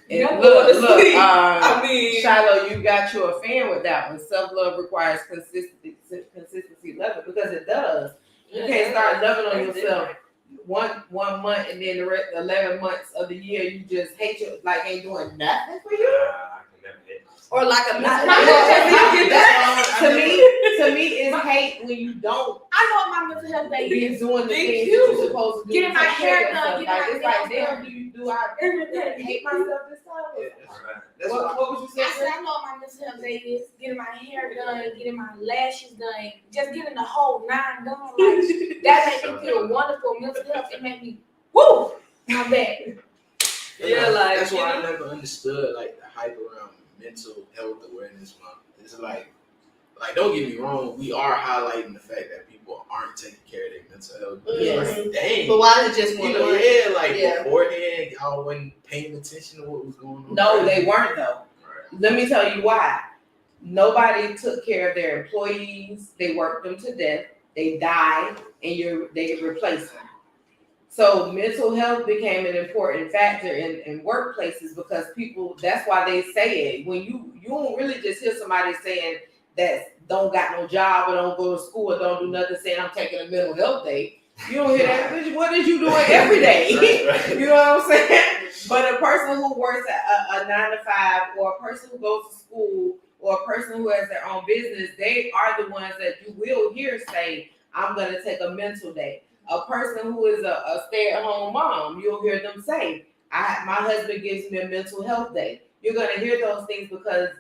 Speaker 1: And
Speaker 5: I'm
Speaker 1: look,
Speaker 5: going to sleep.
Speaker 1: I
Speaker 5: I mean,
Speaker 1: Shiloh, you got you a fan with that one. Self-love requires consistency level because it does. You can't start loving on
Speaker 5: that's
Speaker 1: yourself
Speaker 5: different.
Speaker 1: one month and then the rest 11 months of the year you just hate your like ain't doing nothing for you.
Speaker 2: I can never hit myself.
Speaker 5: Or like a
Speaker 1: Not-
Speaker 5: mental
Speaker 1: to me, it's hate when you don't
Speaker 3: I know what my mental health day
Speaker 1: be
Speaker 3: is.
Speaker 1: doing the
Speaker 5: Thank
Speaker 1: things
Speaker 5: you.
Speaker 1: that you're supposed to do.
Speaker 3: Getting
Speaker 1: to
Speaker 3: my
Speaker 1: take care
Speaker 3: hair
Speaker 1: of
Speaker 3: done,
Speaker 1: yourself.
Speaker 3: getting
Speaker 1: Like, it's
Speaker 3: my
Speaker 1: like,
Speaker 3: nails
Speaker 1: damn,
Speaker 3: done.
Speaker 1: do I hate myself this time?
Speaker 4: That's
Speaker 1: What was you
Speaker 3: I said
Speaker 1: saying?
Speaker 3: I know what my mental health day is. Getting my hair done, getting my lashes done, just getting the whole 9 done. Like that made me feel wonderful. Mental health, it made me woo. My bad.
Speaker 5: Yeah, like,
Speaker 4: that's why
Speaker 5: you know?
Speaker 4: I never understood like the hype around mental health awareness month. It's like don't get me wrong, we are highlighting the fact that people aren't taking care of their mental health.
Speaker 1: Yes.
Speaker 4: Like, dang.
Speaker 5: But why is it just one
Speaker 4: You know,
Speaker 5: month?
Speaker 4: yeah, like
Speaker 5: Yeah.
Speaker 4: beforehand, y'all wasn't paying attention to what was going on.
Speaker 1: No, they weren't though.
Speaker 4: Right.
Speaker 1: Let me tell you why. Nobody took care of their employees. They worked them to death. They died, and they replaced them. So mental health became an important factor in workplaces because people. That's why they say it. When you don't really just hear somebody saying that don't got no job or don't go to school or don't do nothing, saying I'm taking a mental health day. You don't hear that. Bitch, what is you doing every day? You know what I'm saying? But a person who works at a 9 to 5, or a person who goes to school, or a person who has their own business, they are the ones that you will hear say, I'm going to take a mental day. A person who is a stay-at-home mom, you'll hear them say, my husband gives me a mental health day. You're going to hear those things because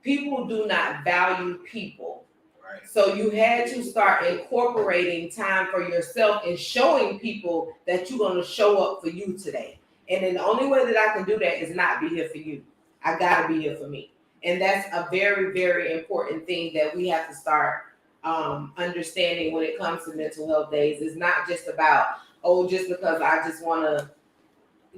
Speaker 1: people do not value people.
Speaker 4: Right.
Speaker 1: So you had to start incorporating time for yourself and showing people that you're going to show up for you today. And then the only way that I can do that is not be here for you. I got to be here for me. And that's a very, very important thing that we have to start understanding when it comes to mental health days. It's not just about, just because I just want to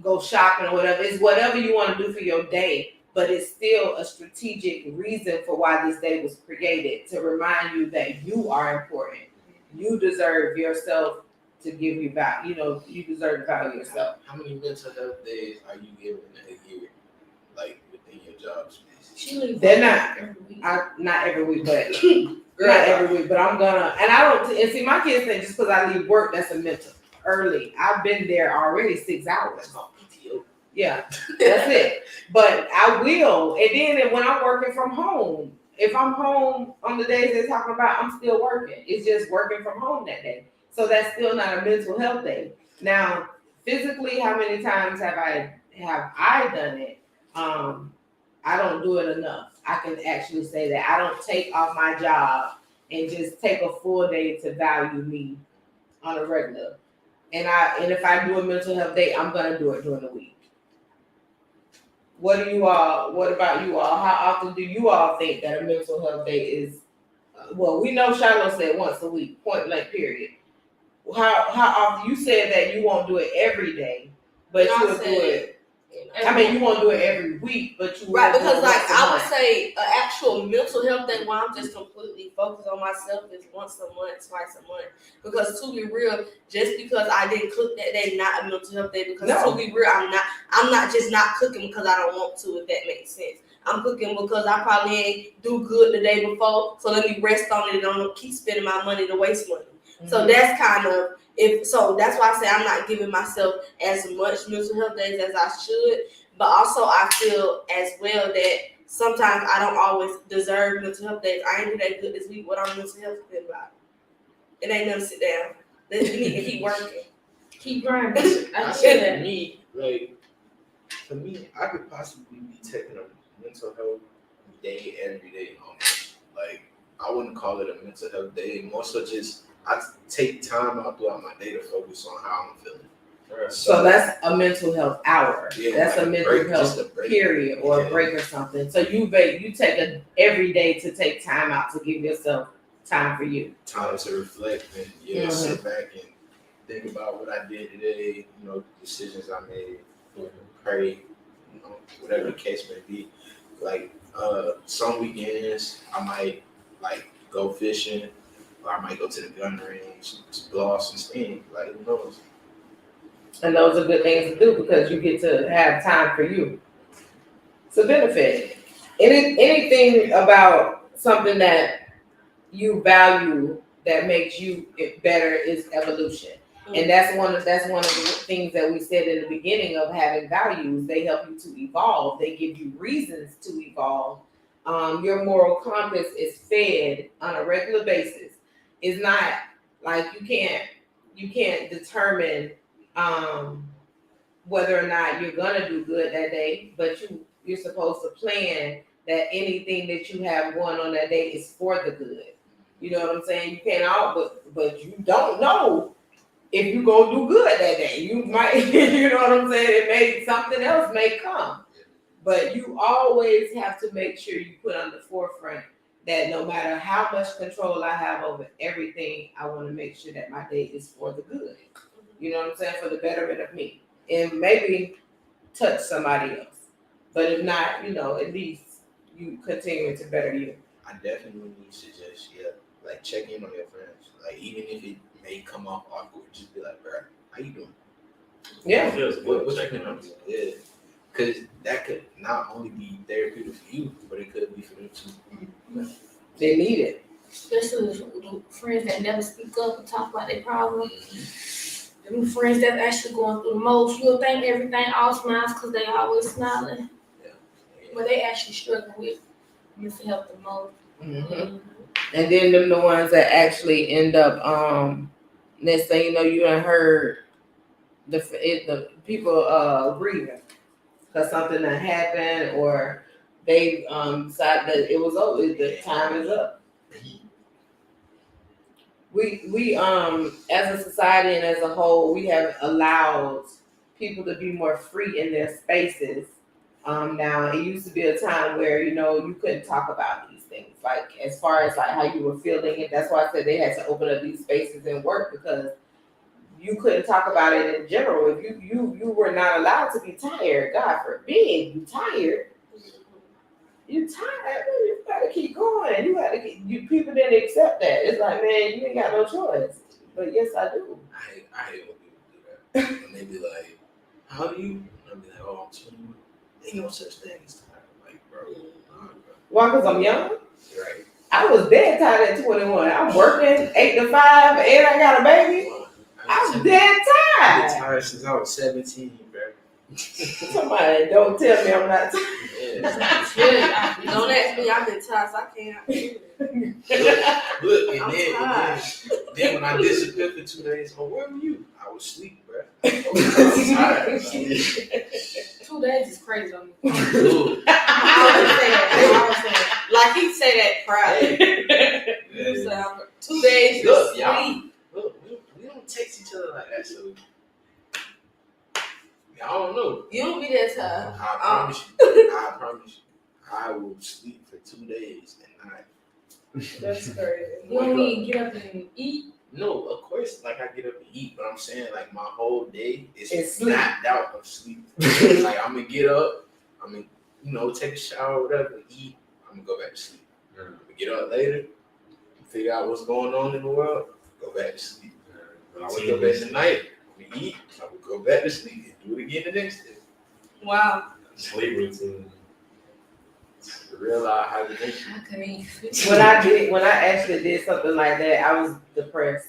Speaker 1: go shopping or whatever. It's whatever you want to do for your day. But it's still a strategic reason for why this day was created, to remind you that you are important. You deserve yourself to give you value. You know, you deserve to value yourself.
Speaker 4: How many mental health days are you giving a year, like within your job space?
Speaker 1: They're not. Not every week, but not every week. But I'm gonna. And I don't. And see, my kids think just because I leave work, that's a mental early. I've been there already 6 hours.
Speaker 4: That's called PTO.
Speaker 1: Yeah, that's it. But I will. And then when I'm working from home, if I'm home on the days they're talking about, I'm still working. It's just working from home that day. So that's still not a mental health day. Now, physically, how many times have I done it? I don't do it enough. I can actually say that. I don't take off my job and just take a full day to value me on a regular. And if I do a mental health day, I'm gonna do it during the week. What about you all? How often do you all think that a mental health day is? Well, we know Shiloh said once a week, point blank, period. how often you said that you won't do it every day, but
Speaker 5: No, I
Speaker 1: you'll do
Speaker 5: said,
Speaker 1: it.
Speaker 5: you know.
Speaker 1: I mean, you won't do it every week, but you will
Speaker 5: Right,
Speaker 1: do
Speaker 5: because
Speaker 1: it
Speaker 5: like
Speaker 1: once a
Speaker 5: I would
Speaker 1: month.
Speaker 5: say an actual mental health day where I'm just completely focused on myself is once a month, twice a month. Because to be real, just because I didn't cook that day, not a mental health day. Because
Speaker 1: No.
Speaker 5: to be real, I'm not just not cooking because I don't want to, if that makes sense. I'm cooking because I probably ain't do good the day before, so let me rest on it and don't keep spending my money to waste money. So that's kind of that's why I say I'm not giving myself as much mental health days as I should. But also I feel as well that sometimes I don't always deserve mental health days. I ain't do that good this week. What I'm mental health feel about? It ain't nothing to sit down. You need to keep working.
Speaker 3: Keep grinding. I
Speaker 4: I
Speaker 3: feel
Speaker 4: said
Speaker 3: that.
Speaker 4: for me, I could possibly be taking a mental health day every day almost. Like, I wouldn't call it a mental health day. More so just I take time out throughout my day to focus on how I'm feeling.
Speaker 1: So that's a mental health hour.
Speaker 4: Yeah,
Speaker 1: That's
Speaker 4: like
Speaker 1: a mental
Speaker 4: break,
Speaker 1: health
Speaker 4: just a break.
Speaker 1: period or a
Speaker 4: Yeah.
Speaker 1: break or something. So you take every day to take time out to give yourself time for you.
Speaker 4: Time to reflect and sit back and think about what I did today, decisions I made, pray, whatever the case may be. Like some weekends I might like go fishing, or I might go to the gun range, just blow off some steam. Like, who knows?
Speaker 1: And those are good things to do because you get to have time for you. It's a benefit. Anything about something that you value that makes you better is evolution. And that's one of the things that we said in the beginning of having values. They help you to evolve. They give you reasons to evolve. Your moral compass is fed on a regular basis. It's not like you can't determine whether or not you're gonna do good that day, but you're supposed to plan that anything that you have going on that day is for the good. You know what I'm saying? You can't but you don't know if you're gonna do good that day. You might, you know what I'm saying? Something else may come. But you always have to make sure you put on the forefront that no matter how much control I have over everything, I want to make sure that my day is for the good. You know what I'm saying? For the betterment of me. And maybe touch somebody else. But if not, at least you continue to better you.
Speaker 4: I definitely suggest, like check in on your friends. Like, even if it may come off awkward, just be like, bro, how you doing?
Speaker 1: Yeah.
Speaker 2: It feels good.
Speaker 4: What
Speaker 2: Checking
Speaker 4: you
Speaker 2: on
Speaker 4: doing? Yeah. Because that could not only be therapeutic for you, but it could be for them too.
Speaker 1: They need it.
Speaker 3: Especially the friends that never speak up and talk about their problems. Them friends that actually going through the most. You'll think everything all smiles because they always smiling.
Speaker 4: Yeah.
Speaker 3: But they actually struggling with mental health the most.
Speaker 1: Mm-hmm. And then them the ones that actually end up next thing you know, you done heard the people grieving because something that happened or they decided that it was over, the time is up. We as a society and as a whole, we have allowed people to be more free in their spaces. Now it used to be a time where you couldn't talk about these things, like as far as like how you were feeling, and that's why I said they had to open up these spaces and work because you couldn't talk about it in general. If you were not allowed to be tired, God forbid you tired. You tired, you gotta keep going. People didn't accept that. It's like, man, you ain't got no choice. But yes, I do.
Speaker 4: I hate when people do that. And they be like, how do you? And I'll be like, oh, I'm 21. Ain't no such thing as tired. Like, bro.
Speaker 1: Why? Because I'm young?
Speaker 4: Right.
Speaker 1: I was dead tired at 21. I'm working 8 to 5 and I got a baby. I'm dead
Speaker 4: I've been
Speaker 1: tired.
Speaker 4: tired since I was 17, bro.
Speaker 1: Somebody don't tell me I'm not tired.
Speaker 4: Yeah.
Speaker 5: Don't ask me. I've been tired, so I can't.
Speaker 4: Look, and then when I disappeared for 2 days, where were you? I was asleep, bro. I was tired.
Speaker 3: 2 days is crazy on me.
Speaker 5: I always say that. Like he say that proudly. You say 2 days.
Speaker 4: Look,
Speaker 5: to
Speaker 4: y'all.
Speaker 5: sleep.
Speaker 4: Look, we don't text each other like that, so I don't know.
Speaker 5: You don't be that tired.
Speaker 4: I promise you. I will sleep for 2 days and not.
Speaker 5: That's crazy.
Speaker 3: You don't need to get up and eat.
Speaker 4: No, of course, like I get up and eat, but I'm saying like my whole day
Speaker 1: It's
Speaker 4: is
Speaker 1: sleep.
Speaker 4: knocked out of sleep. Like I'm gonna get up, I'm gonna, take a shower, whatever, eat, I'm gonna go back to sleep. I'm gonna get up later, figure out what's going on in the world, go back to sleep. When I wake up at the night, I'm gonna eat, I will go back to sleep and do it again the next day.
Speaker 5: Wow.
Speaker 2: Sleep routine.
Speaker 4: Real hibernation.
Speaker 1: When I actually did something like that, I was depressed.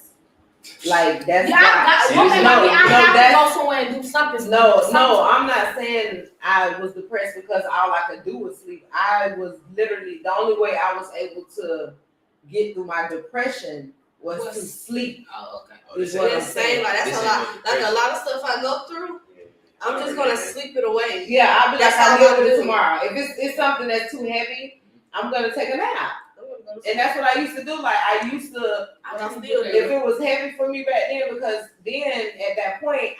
Speaker 1: Like that's
Speaker 3: Yeah, I have to go somewhere and do something.
Speaker 1: No, I'm not saying I was depressed because all I could do was sleep. I was literally the only way I was able to get through my depression was to sleep.
Speaker 3: Oh, okay.
Speaker 1: Is what I'm
Speaker 5: Same, like that's a lot. Like a lot of stuff I go through. I'm just gonna sleep it away.
Speaker 1: Yeah, I'll be like,
Speaker 5: That's how
Speaker 1: I'll deal with
Speaker 5: I
Speaker 1: it
Speaker 5: do.
Speaker 1: tomorrow. If it's something that's too heavy, I'm gonna take a nap. And that's what I used to do. Like I used to,
Speaker 5: But I'm still
Speaker 1: if
Speaker 5: there.
Speaker 1: it was heavy for me back then, because then at that point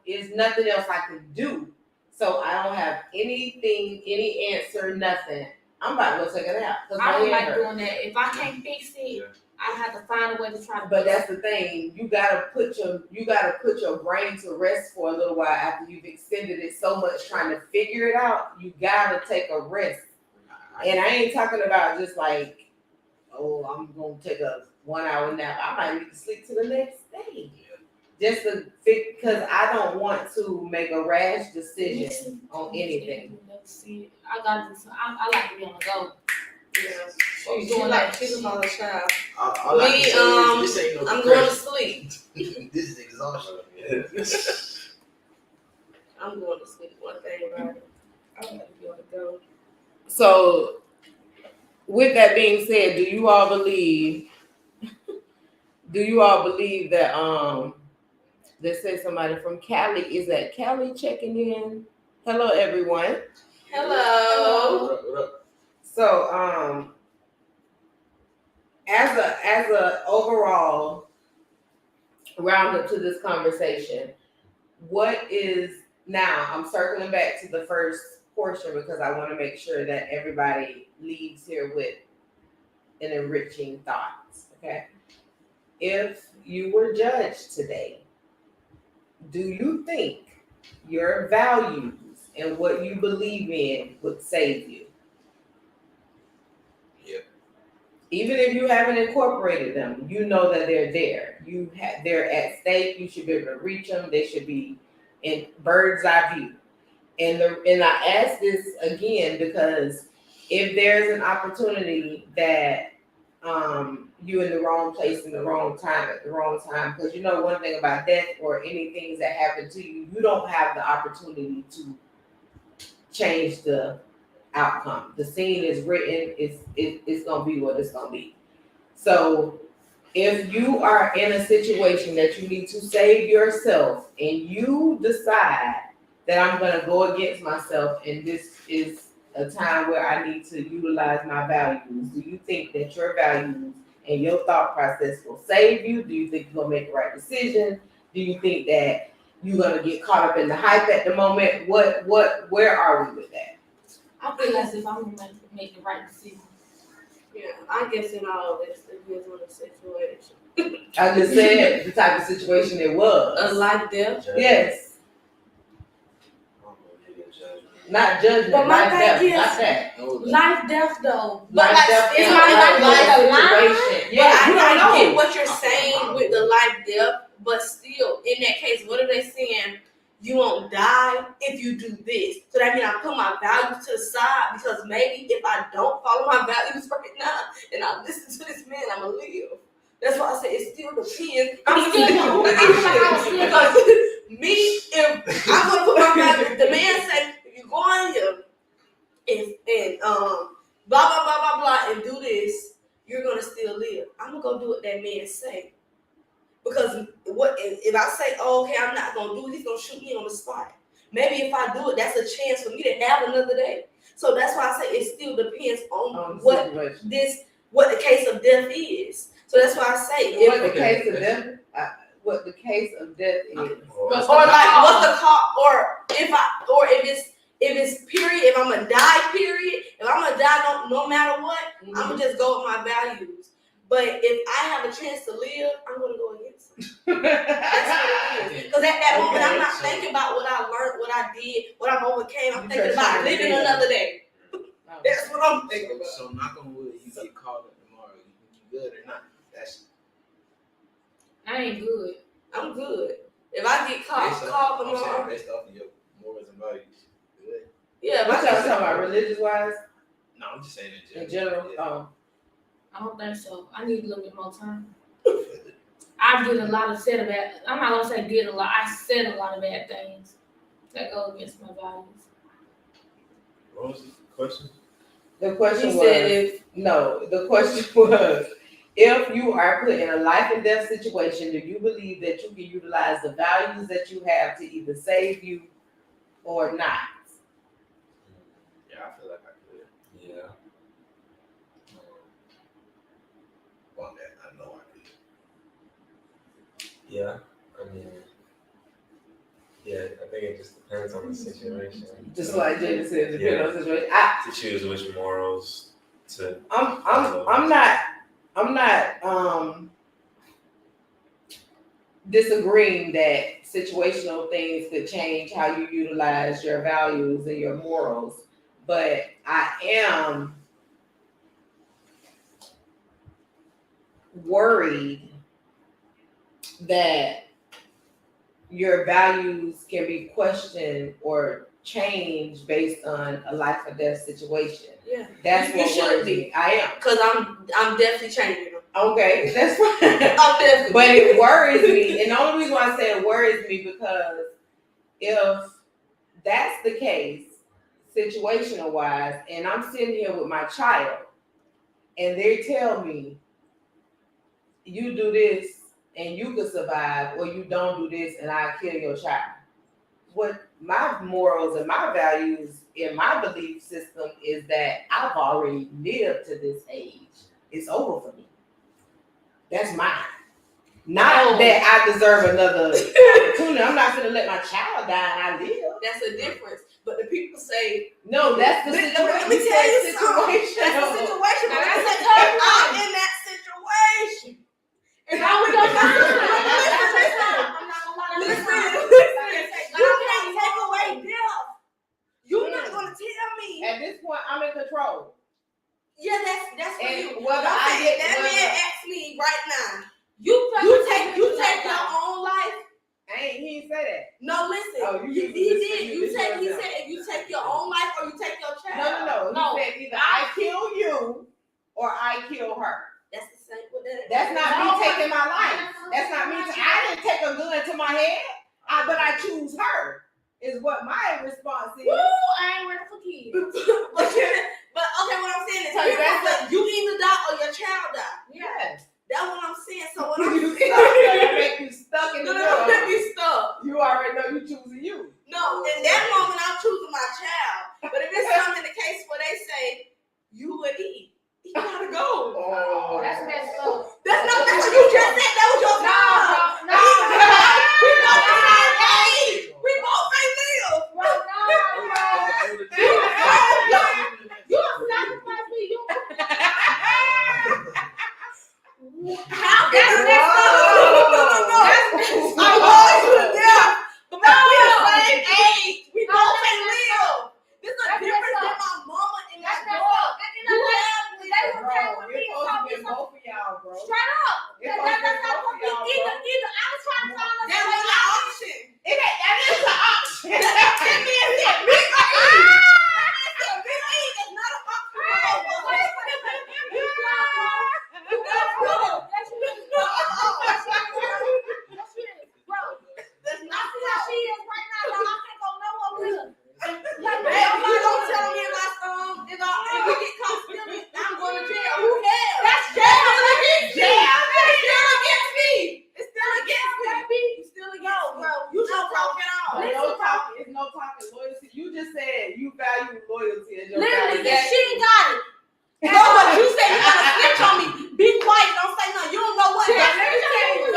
Speaker 1: there's nothing else I can do. So I don't have anything, any answer, nothing. I'm about to go take a nap.
Speaker 3: I don't like doing that. If I can't fix it, I have to find a way to try to.
Speaker 1: But that's the thing. You gotta put your brain to rest for a little while after you've extended it so much trying to figure it out. You gotta take a rest. And I ain't talking about just like, oh, I'm gonna take a 1 hour nap. I might need to sleep till the next day. Just to because I don't want to make a rash decision on anything.
Speaker 3: See, I gotta do something. I like to be on the go.
Speaker 5: Yeah. She's doing like she's another child.
Speaker 4: All I can say is, this ain't no
Speaker 5: I'm going to sleep.
Speaker 4: This is exhaustion.
Speaker 5: I'm going to sleep. One thing about it. I like to be on the go.
Speaker 1: So, with that being said, do you all believe that they say somebody from Cali, is that Cali checking in? Hello everyone.
Speaker 5: Hello.
Speaker 4: What up?
Speaker 1: So as a overall roundup to this conversation, what is now I'm circling back to the first portion because I want to make sure that everybody leaves here with an enriching thoughts. Okay. If you were judged today, do you think your values and what you believe in would save you?
Speaker 4: Yep.
Speaker 1: Even if you haven't incorporated them, you know that they're there. They're at stake. You should be able to reach them. They should be in bird's eye view. And I ask this again because if there's an opportunity that you're in the wrong place in the wrong time at the wrong time, because one thing about death or any things that happen to you, you don't have the opportunity to change the outcome. The scene is written. It's gonna be what it's gonna be. So if you are in a situation that you need to save yourself and you decide that I'm gonna go against myself and this is a time where I need to utilize my values, do you think that your values and your thought process will save you? Do you think you're gonna make the right decision? Do you think that you're gonna get caught up in the hype at the moment? Where are we with that?
Speaker 3: I feel as if I'm gonna make the right decision.
Speaker 5: Yeah, I guess in all this depends on the situation.
Speaker 1: I just said the type of situation it was.
Speaker 5: A life death.
Speaker 1: Yes. Not judgment,
Speaker 3: But my
Speaker 1: life death,
Speaker 3: thing is-
Speaker 1: not that.
Speaker 3: Life, death, though.
Speaker 1: Life
Speaker 3: Like,
Speaker 1: death,
Speaker 3: it's
Speaker 1: yeah,
Speaker 3: my life,
Speaker 1: life
Speaker 3: line.
Speaker 1: situation.
Speaker 5: But
Speaker 1: Yeah, you don't
Speaker 5: I
Speaker 1: know.
Speaker 5: get what you're saying with the life death, but still, in that case, what are they saying? You won't die if you do this. So that means I put my values to the side because maybe if I don't follow my values right now and I listen to this man, I'm gonna live. That's why I say it still depends.
Speaker 3: I'm still gonna
Speaker 5: because me, if I'm gonna put my values, the man said, if you go on here and blah blah blah blah blah and do this, you're gonna still live. I'm gonna go do what that man say. Because what if I say, oh, okay, I'm not gonna do it, he's gonna shoot me on the spot. Maybe if I do it, that's a chance for me to have another day. So that's why I say it still depends on what the case of death is. So that's why I say
Speaker 1: What the case of death is.
Speaker 5: or like what's the call, or if it's period, if I'm gonna die, period, if I'm gonna die no matter what, I'm gonna just go with my values. But if I have a chance to live, I'm gonna go against it. That's what it is. Because at that moment, I'm not thinking about what I learned, what I did, what I overcame. I'm thinking about living another day. That's what I'm thinking about.
Speaker 4: So knock on wood, you get called up tomorrow. You good or not? That's
Speaker 3: I ain't good.
Speaker 5: I'm good. If I get called
Speaker 4: I'm saying
Speaker 5: tomorrow,
Speaker 4: based off of your morals and values. Good.
Speaker 5: yeah.
Speaker 1: What y'all talking about, religious wise?
Speaker 4: No, I'm just saying
Speaker 1: In general?
Speaker 4: Yeah.
Speaker 1: Oh.
Speaker 3: I don't think so. I need a little bit more time. I did a lot of I'm not gonna say did a lot. I said a lot of bad things that go against my values.
Speaker 2: What was the question?
Speaker 1: The question
Speaker 5: He
Speaker 1: was,
Speaker 5: said
Speaker 1: the question was, if you are put in a life and death situation, do you believe that you can utilize the values that you have to either save you or not?
Speaker 4: Yeah, I feel like I could.
Speaker 2: Yeah.
Speaker 4: On that, I know I could.
Speaker 2: Yeah. I mean, yeah, I think it just depends on the situation.
Speaker 1: Just like Jada said, depending
Speaker 2: Yeah.
Speaker 1: on the situation.
Speaker 2: To choose which morals to.
Speaker 1: I'm not disagreeing that situational things could change how you utilize your values and your morals, but I am worried that your values can be questioned or changed based on a life or death situation.
Speaker 5: Yeah,
Speaker 1: That's
Speaker 5: you
Speaker 1: what
Speaker 5: should
Speaker 1: worries
Speaker 5: be.
Speaker 1: me. I am.
Speaker 5: Because I'm definitely changing them.
Speaker 1: Okay, that's fine.
Speaker 5: I'm definitely.
Speaker 1: But it worries me, and the only reason why I say it worries me because if that's the case, situational wise, and I'm sitting here with my child, and they tell me, you do this and you can survive, or you don't do this and I kill your child. What my morals and my values in my belief system is that I've already lived to this age. It's over for me. That's mine. Not that I deserve another opportunity. I'm not gonna let my child die and I live.
Speaker 5: That's a difference. But the people say,
Speaker 1: no, that's the situation.
Speaker 5: Let me tell you something.
Speaker 1: Situation.
Speaker 5: That's the situation.
Speaker 3: Now,
Speaker 5: But
Speaker 3: that's a tough
Speaker 5: I'm
Speaker 3: one.
Speaker 5: in that situation. And
Speaker 3: I would go
Speaker 5: listen, you can't take away death. You're not gonna tell me.
Speaker 1: At this point, I'm in control.
Speaker 5: Yeah, that's for
Speaker 1: And
Speaker 5: you.
Speaker 1: whether
Speaker 5: I'm
Speaker 1: I
Speaker 5: saying,
Speaker 1: get
Speaker 5: that
Speaker 1: whether-
Speaker 5: man asked me right now.
Speaker 3: You
Speaker 5: take your own life.
Speaker 1: He ain't say that.
Speaker 5: No, listen.
Speaker 1: Oh,
Speaker 5: he did. He said if you take your own life or you take your child.
Speaker 1: No. He said either I kill you or I kill her.
Speaker 5: That's the same with that.
Speaker 1: That's not me taking my life. That's not me. I didn't take a gun to my head, but I choose her. Is what my response is.
Speaker 3: Woo, I ain't ready for kids.
Speaker 5: but okay, what I'm saying is you either die or your child die.
Speaker 1: Yes.
Speaker 5: That's what I'm saying. So what I'm
Speaker 1: You
Speaker 5: saying,
Speaker 1: that make you stuck in the middle.
Speaker 5: don't make me stuck.
Speaker 1: You already know you choosing you.
Speaker 5: No, in that moment I'm choosing my child. But if it's something in the case where they say you would eat, you gotta go.
Speaker 1: Oh,
Speaker 3: That's messed up.
Speaker 5: That's not what you just said. That was your time.
Speaker 3: No.
Speaker 5: We both the same age. We both ain't live.
Speaker 3: Bro, no. You don't sacrifice me. You
Speaker 5: How
Speaker 3: That's
Speaker 5: can
Speaker 3: messed up.
Speaker 5: No. I was with them. But we the same age. We both ain't live. There's a difference in my mama and my
Speaker 3: That's messed
Speaker 5: daughter.
Speaker 3: up. And they were playing with me and told me
Speaker 1: both of y'all, bro.
Speaker 3: straight up. That's not what we either. I was trying to find
Speaker 5: That was an option.
Speaker 1: That is an option.
Speaker 5: That man said big E. That man said big E is not an option. That's not how she is right now. I can't go nowhere with her. Nobody don't tell me if we get caught stealing, I'm going to jail. Who cares? That's jail. It's still against me. It's still against me. It's still against me. Bro, you don't talk at all.
Speaker 1: It's no talking loyalty. You just said you value loyalty as your
Speaker 3: Literally,
Speaker 1: value.
Speaker 3: if she ain't got it.
Speaker 5: No, but you said you gotta snitch on me. Be quiet. Don't say nothing. You don't know what.
Speaker 1: Let me tell you.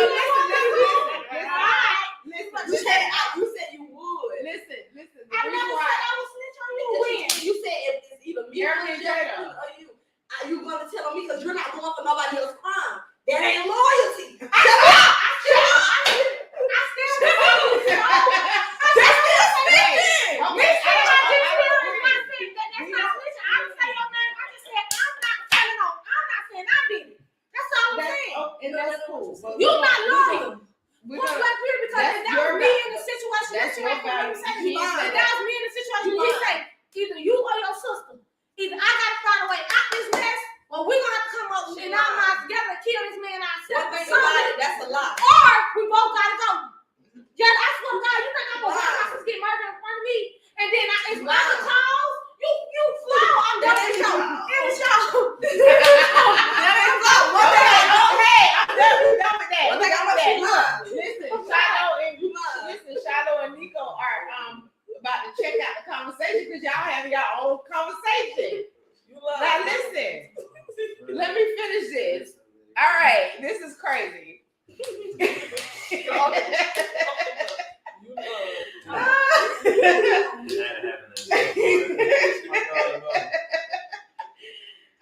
Speaker 1: Listen.
Speaker 5: You said you would.
Speaker 1: Listen.
Speaker 3: I never said I would snitch on you. When?
Speaker 5: You said if it's either me or
Speaker 1: Jada.
Speaker 5: you gonna tell on me because you're not going for nobody else's crime.
Speaker 1: and that's cool. But
Speaker 3: You're not loyal.
Speaker 1: we're
Speaker 3: What's
Speaker 1: gonna-
Speaker 3: like here because
Speaker 1: that's
Speaker 3: that
Speaker 1: your
Speaker 3: was me
Speaker 1: value.
Speaker 3: in the situation.
Speaker 1: That's
Speaker 3: Listen,
Speaker 1: your
Speaker 3: I can
Speaker 1: value.
Speaker 3: never say
Speaker 1: You
Speaker 3: this.
Speaker 1: can't say
Speaker 3: That was me in the situation.
Speaker 1: You
Speaker 3: He
Speaker 1: lying.
Speaker 3: say either you or your sister. Either I gotta find a way out this mess, or we gonna have to come up and our minds together and kill this man ourselves.
Speaker 5: One thing about it, that's a lie.
Speaker 3: Or we both gotta go. Yeah, I swear to God, you think I'm gonna watch my sister get murdered in front of me, and then it's my cause? You slow. I'm done with y'all. It was y'all.
Speaker 1: Okay, I'm done with that.
Speaker 5: One thing I'm gonna
Speaker 1: Listen, Shiloh and Nico are about to check out the conversation because y'all having your own conversation. Now listen, let me finish this. All right, this is crazy.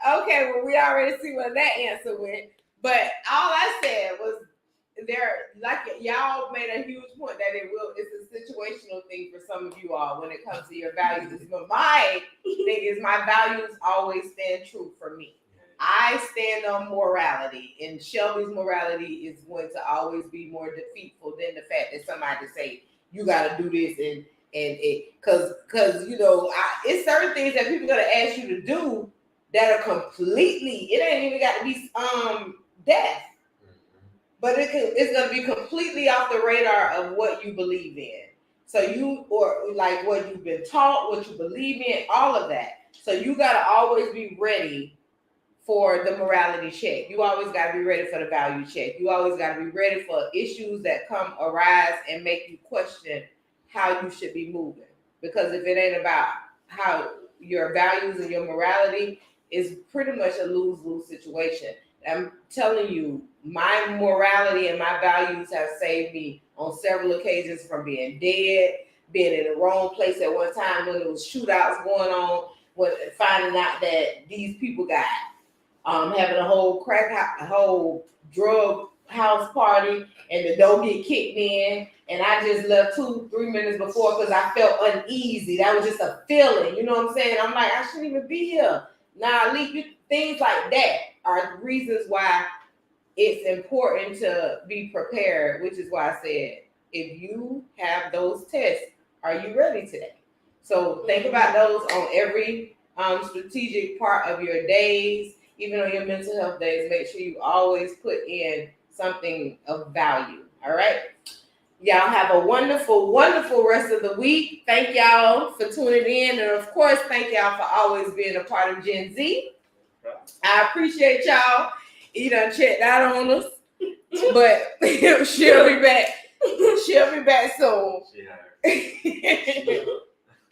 Speaker 1: Okay, well, we already see where that answer went. But all I said was like y'all made a huge point that it's a situational thing for some of you all when it comes to your values. But my thing is my values always stand true for me. I stand on morality, and Shelby's morality is going to always be more defeatful than the fact that somebody say you got to do this and it because it's certain things that people are gonna ask you to do that are completely. It ain't even got to be death, but it's gonna be completely off the radar of what you believe in. So or like what you've been taught, what you believe in, all of that. So you gotta always be ready for the morality check. You always got to be ready for the value check. You always got to be ready for issues that arise and make you question how you should be moving. Because if it ain't about how your values and your morality, is pretty much a lose-lose situation. I'm telling you, my morality and my values have saved me on several occasions from being dead, being in the wrong place at one time when there was shootouts going on, finding out that these people got having a whole drug house party and the door get kicked in, and I just left 2-3 minutes before because I felt uneasy. That was just a feeling, you know what I'm saying? I'm like, I shouldn't even be here. Now, things like that are reasons why it's important to be prepared, which is why I said, if you have those tests, are you ready today? So think about those on every strategic part of your days. Even on your mental health days, make sure you always put in something of value. All right. Y'all have a wonderful, wonderful rest of the week. Thank y'all for tuning in. And of course, thank y'all for always being a part of Gen Z. I appreciate y'all. You done checked out on us. But she'll be back. She'll be back soon.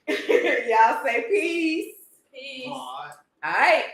Speaker 1: Y'all say peace.
Speaker 5: Peace.
Speaker 1: All right.